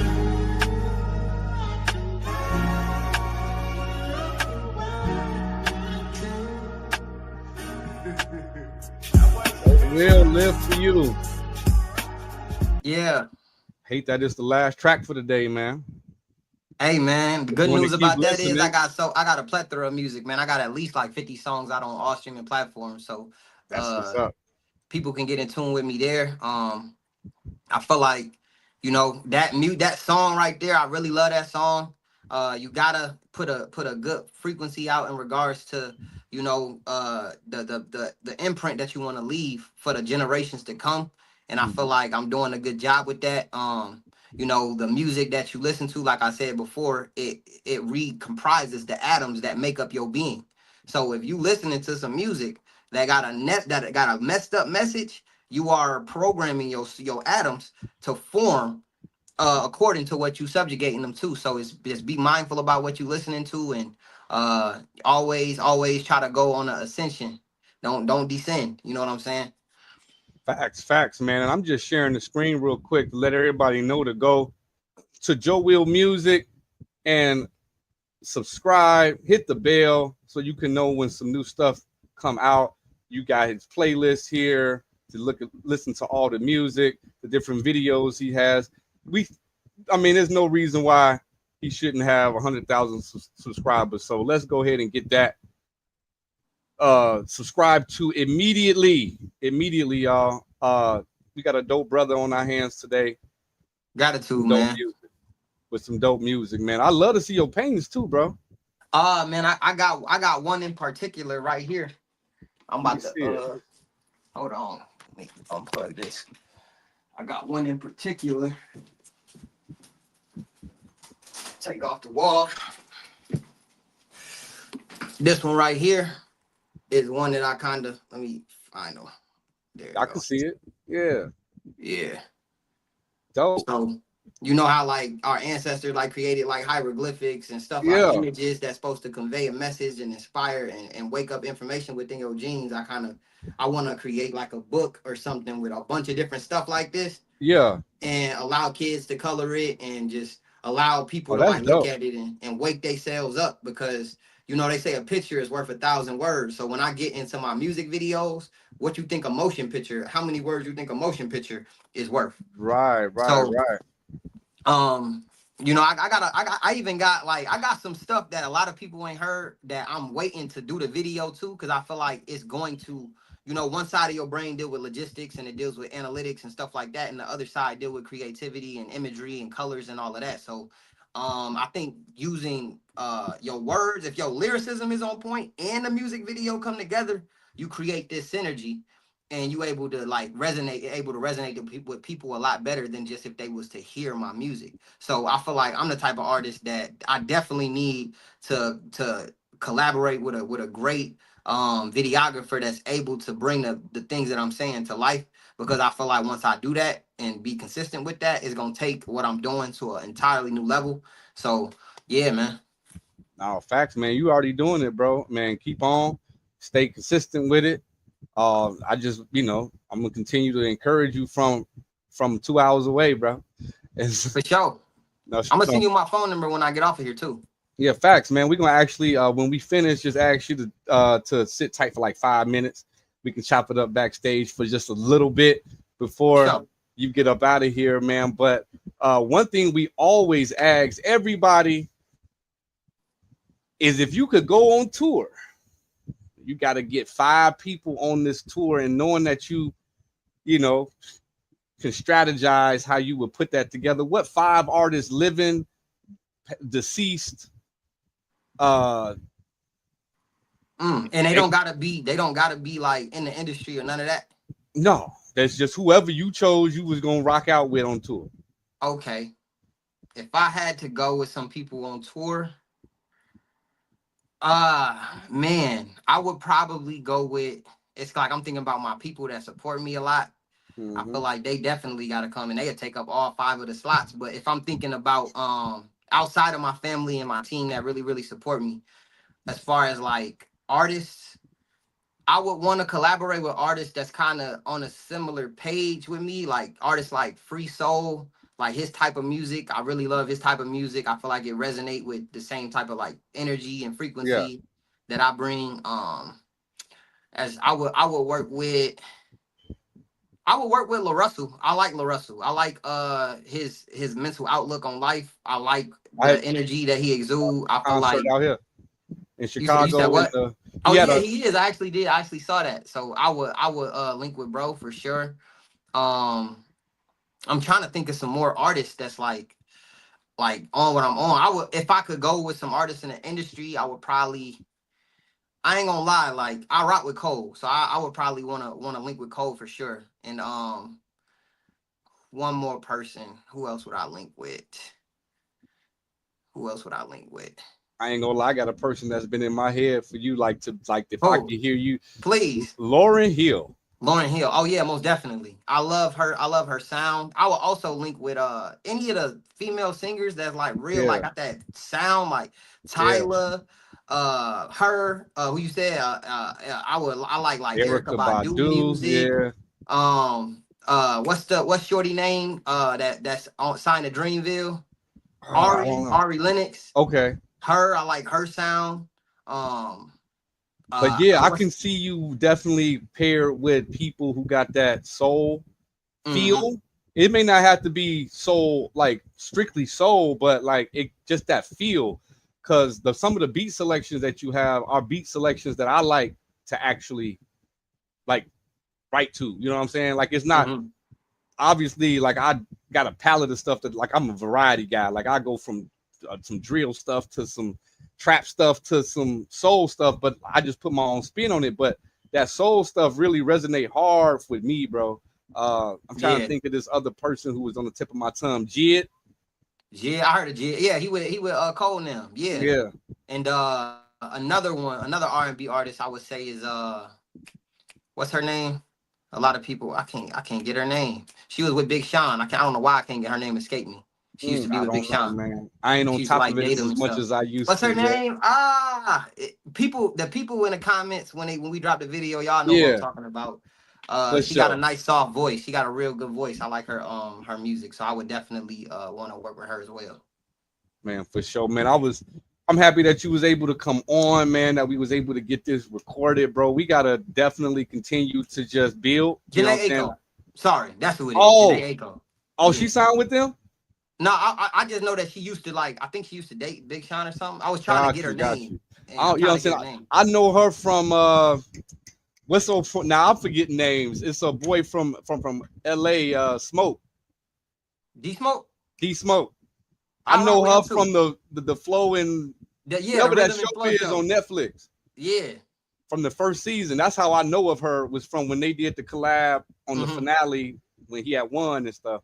Will live for you. Yeah. Hate that it's the last track for the day, man. Hey man, the good news about that is listening. I got a plethora of music, man. I got at least like 50 songs out on all streaming platforms. So That's what's up. people can get in tune with me there. I feel like, you know, that song right there, I really love that song. You gotta put a good frequency out in regards to, you know, the imprint that you want to leave for the generations to come. And I feel like I'm doing a good job with that. you know, the music that you listen to, like I said before, it recomprises the atoms that make up your being. So if you listening to some music that got a messed up message, you are programming your atoms to form according to what you subjugating them to. So it's just be mindful about what you listening to, and always try to go on an ascension. Don't descend. You know what I'm saying? Facts, man. And I'm just sharing the screen real quick to let everybody know to go to JoWil Music and subscribe, hit the bell so you can know when some new stuff come out. You got his playlist here to listen to all the music, the different videos he has. I mean, there's no reason why he shouldn't have 100,000 subscribers. So let's go ahead and get that subscribe to immediately, y'all. We got a dope brother on our hands today. Gratitude, man. With some dope music, man. I love to see your paintings too, bro. Man, I got one in particular right here. I'm about to hold on. Let me unplug this. I got one in particular. Take off the wall. This one right here is one that I kind of, let me find them. There I can see it. Yeah. Yeah. Dope. So you know how like our ancestors like created like hieroglyphics and stuff, like images that's supposed to convey a message and inspire and wake up information within your genes. I want to create like a book or something with a bunch of different stuff like this. Yeah. And allow kids to color it and just allow people to like look at it and wake themselves up, because you know they say a picture is worth 1,000 words. So when I get into my music videos, what you think a motion picture, how many words you think a motion picture is worth? Right. You know, I even got like, I got some stuff that a lot of people ain't heard that I'm waiting to do the video too, because I feel like it's going to, you know, one side of your brain deal with logistics and it deals with analytics and stuff like that, and the other side deal with creativity and imagery and colors and all of that. So I think using your words, if your lyricism is on point and the music video come together, you create this synergy, and you able to resonate with people a lot better than just if they was to hear my music. So I feel like I'm the type of artist that I definitely need to collaborate with a great videographer that's able to bring the things that I'm saying to life, because I feel like once I do that and be consistent with that, it's gonna take what I'm doing to an entirely new level. So yeah, man. No, facts, man. You already doing it, bro. Man, keep on, stay consistent with it. I just, you know, I'm gonna continue to encourage you from 2 hours away, bro. For sure. No, I'm gonna send you my phone number when I get off of here too. Yeah, facts, man. We're gonna actually, when we finish, just ask you to sit tight for like 5 minutes. We can chop it up backstage for just a little bit before you get up out of here, man. But one thing we always ask everybody is if you could go on tour, you got to get 5 people on this tour, and knowing that you know, can strategize how you would put that together. What 5 artists, living, deceased, and they don't gotta be like in the industry or none of that? No, that's just whoever you chose you was gonna rock out with on tour. Okay. If I had to go with some people on tour, man, I would probably go with, it's like I'm thinking about my people that support me a lot. I feel like they definitely got to come, and they would take up all 5 of the slots. But if I'm thinking about outside of my family and my team that really support me, as far as like artists, I would want to collaborate with artists that's kind of on a similar page with me, like artists like Free Soul, like his type of music. I really love his type of music. I feel like it resonate with the same type of like energy and frequency that I bring. As I would work with La Russell. I like La Russell. I like his mental outlook on life. I like the energy that he exudes. I feel like out here in Chicago. You said what? He is. I actually saw that. So I would link with bro for sure. I'm trying to think of some more artists that's like on what I'm on. I would, if I could go with some artists in the industry, I would probably, I ain't gonna lie, like I rock with Cole. So I would probably wanna link with Cole for sure. And one more person. Who else would I link with? Who else would I link with? I ain't gonna lie, I got a person that's been in my head for you, like if I Oh, could hear you, please. Lauryn Hill. Lauryn Hill. Oh yeah, most definitely. I love her. I love her sound. I will also link with any of the female singers that's like real, Yeah, like got that sound, like yeah. Tyla, her, who you said, I like Erica Erica Badu Badu, music. yeah. What's shorty name? That's on signed to Dreamville. I don't know. Ari Lennox. Okay. Her, I like her sound. But yeah, I what's can see you definitely paired with people who got that soul feel. It may not have to be soul, like strictly soul, but like it just that feel. Because some of the beat selections that you have are beat selections that I like to actually like write to. You know what I'm saying? Like it's not obviously like I got a palette of stuff that like I'm a variety guy. Like I go from some drill stuff to some trap stuff to some soul stuff, but I just put my own spin on it. But that soul stuff really resonate hard with me, bro. I'm trying to think of this other person who was on the tip of my tongue. Jid. Yeah, I heard of Jid. Yeah, he would Cole now. Yeah. Yeah. And another R&B artist I would say is what's her name? A lot of people I can't get her name. She was with Big Sean. I don't know why I can't get her name, escape me. She used to be with Big Sean. Man. I ain't on top of it as much as I used to. What's her name? The people in the comments when we dropped the video, y'all know what I'm talking about. She got a nice soft voice. She got a real good voice. I like her music, so I would definitely want to work with her as well. Man, for sure, man. I'm happy that you was able to come on, man, that we was able to get this recorded, bro. We gotta definitely continue to just build. Janae Aiko. Sorry, that's who it is. Janae Aiko. Oh, she signed with them? No, I just know that she used to I think she used to date Big Sean or something. I was trying to get her name. You know what I'm saying? I know her from now I'm forgetting names. It's a boy from LA, Smoke. D Smoke? D Smoke. I know her from the flow and whatever that show is on Netflix. Yeah. From the first season. That's how I know of her, was from when they did the collab on the finale when he had won and stuff.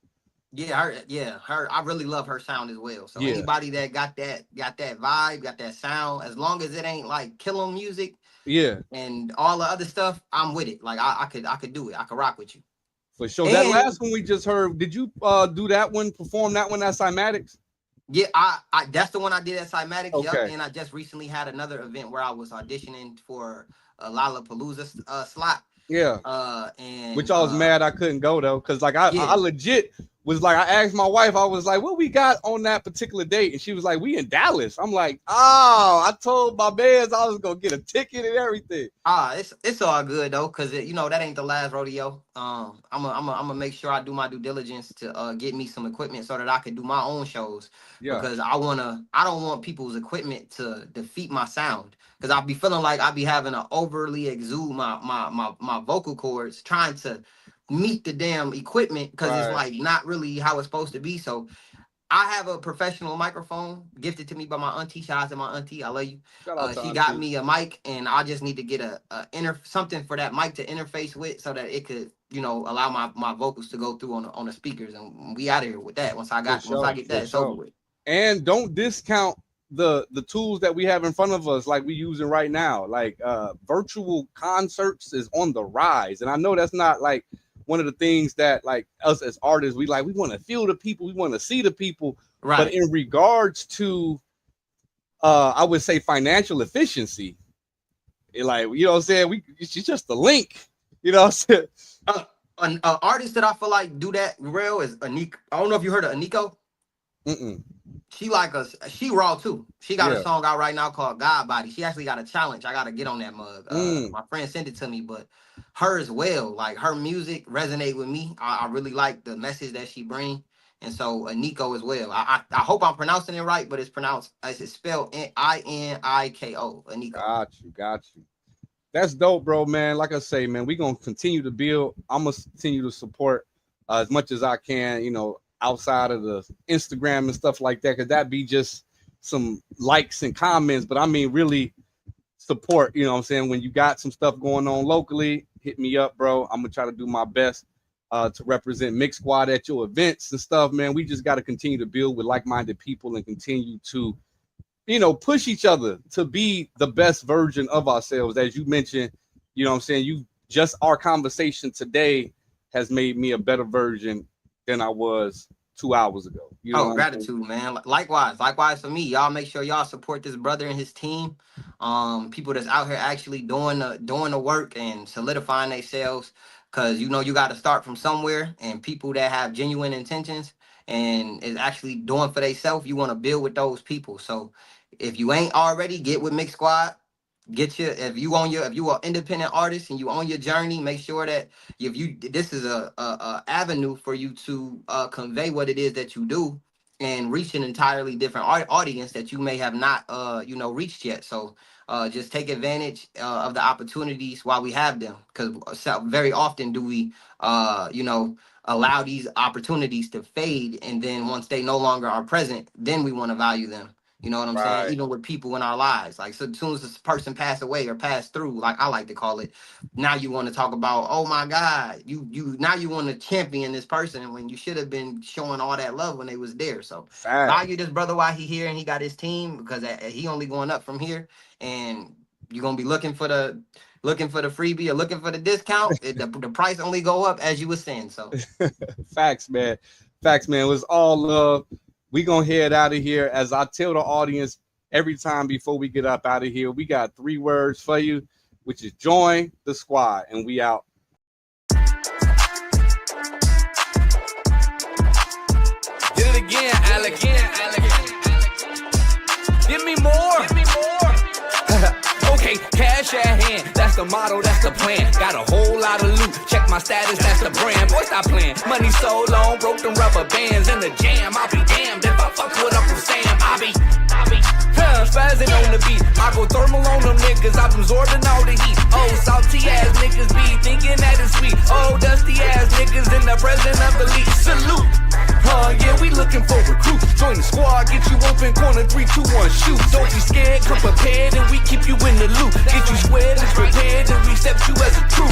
Yeah, her. I really love her sound as well. So anybody that got that vibe, got that sound, as long as it ain't like killing music, and all the other stuff, I'm with it. Like I could do it. I could rock with you. For sure. And that last one we just heard, did you do that one, perform that one at Cymatics? Yeah, I that's the one I did at Cymatics. Okay. Yep. And I just recently had another event where I was auditioning for a Lollapalooza slot. Yeah. And which I was mad I couldn't go though, because like I legit was like, I asked my wife, I was like, what we got on that particular date? And she was like, we in Dallas. I'm like, I told my mans I was gonna get a ticket and everything. It's all good though, because that ain't the last rodeo. I'm gonna make sure I do my due diligence to get me some equipment so that I can do my own shows. Yeah. Because I don't want people's equipment to defeat my sound. Because I'll be feeling like I'll be having to overly exude my vocal cords trying to meet the damn equipment, because it's like not really how it's supposed to be. So I have a professional microphone gifted to me by my auntie. Shout out to my auntie. I love you. She got me a mic, and I just need to get something for that mic to interface with so that it could, allow my vocals to go through on the speakers. And we out of here with that. Once I get that, it's over with. And don't discount the tools that we have in front of us, like we using right now. Like virtual concerts is on the rise, and I know that's not like one of the things that like us as artists we want to feel the people, we want to see the people, right? But in regards to I would say financial efficiency, like, you know what I'm saying, it's just a link, you know what I'm saying. An artist that I feel like do that real is Aniko. I don't know if you heard of Aniko. She raw too. She got a song out right now called God Body. She actually got a challenge. I gotta get on that mug. My friend sent it to me, but her as well. Like, her music resonate with me. I really like the message that she bring. And so Aniko as well. I hope I'm pronouncing it right, but it's spelled Iniko. Aniko. Got you. That's dope, bro, man. Like I say, man, we're gonna continue to build. I'm gonna continue to support as much as I can, outside of the Instagram and stuff like that, because that be just some likes and comments. But I mean, really support, you know what I'm saying? When you got some stuff going on locally, hit me up, bro. I'm gonna try to do my best. to represent Mix Squad at your events and stuff, man. We just got to continue to build with like-minded people and continue to, you know, push each other to be the best version of ourselves. As you mentioned, you know what I'm saying? You just, our conversation today has made me a better version than I was 2 hours ago. You know, gratitude, man. Likewise for me. Y'all make sure y'all support this brother and his team. People that's out here actually doing the work and solidifying themselves, because you know you got to start from somewhere, and people that have genuine intentions and is actually doing for themselves, you want to build with those people. So if you ain't already, get with Mix Squad. Get your, if you are independent artist and you on your journey, make sure that this is a avenue for you to convey what it is that you do and reach an entirely different audience that you may have not reached yet. So just take advantage of the opportunities while we have them, because very often do we allow these opportunities to fade, and then once they no longer are present, then we want to value them. You know what I'm saying? Even with people in our lives. Like, so as soon as this person pass away or pass through, like I like to call it, now you want to talk about, oh my God, now you want to champion this person when you should have been showing all that love when they was there. So value this brother while he here and he got his team, because he only going up from here, and you're gonna be looking for the freebie or looking for the discount. The price only go up, as you were saying. So Facts, man. It was all love. We gonna head out of here. As I tell the audience every time before we get up out of here, we got 3 words for you, which is join the squad, and we out. Did it again, Alex. Give me more. Okay, cash at hand, that's the motto, that's the plan. Got a whole lot of loot, check my status, that's the brand. Boy, stop playing, money so long, broke them rubber bands in the jam. I'll be damned if I fuck with Uncle Sam. I be spazzing on the beat. I go thermal on them niggas, I'm absorbing all the heat. Oh, salty ass niggas be thinking that it's sweet. Oh, dusty ass niggas in the presence of the lead. Salute. Yeah, we looking for recruits. Join the squad, get you open, corner 3, 2, 1, shoot. Don't be scared, come prepared, and we keep you in the loop. Get you squared and prepared, and we accept you as a troop.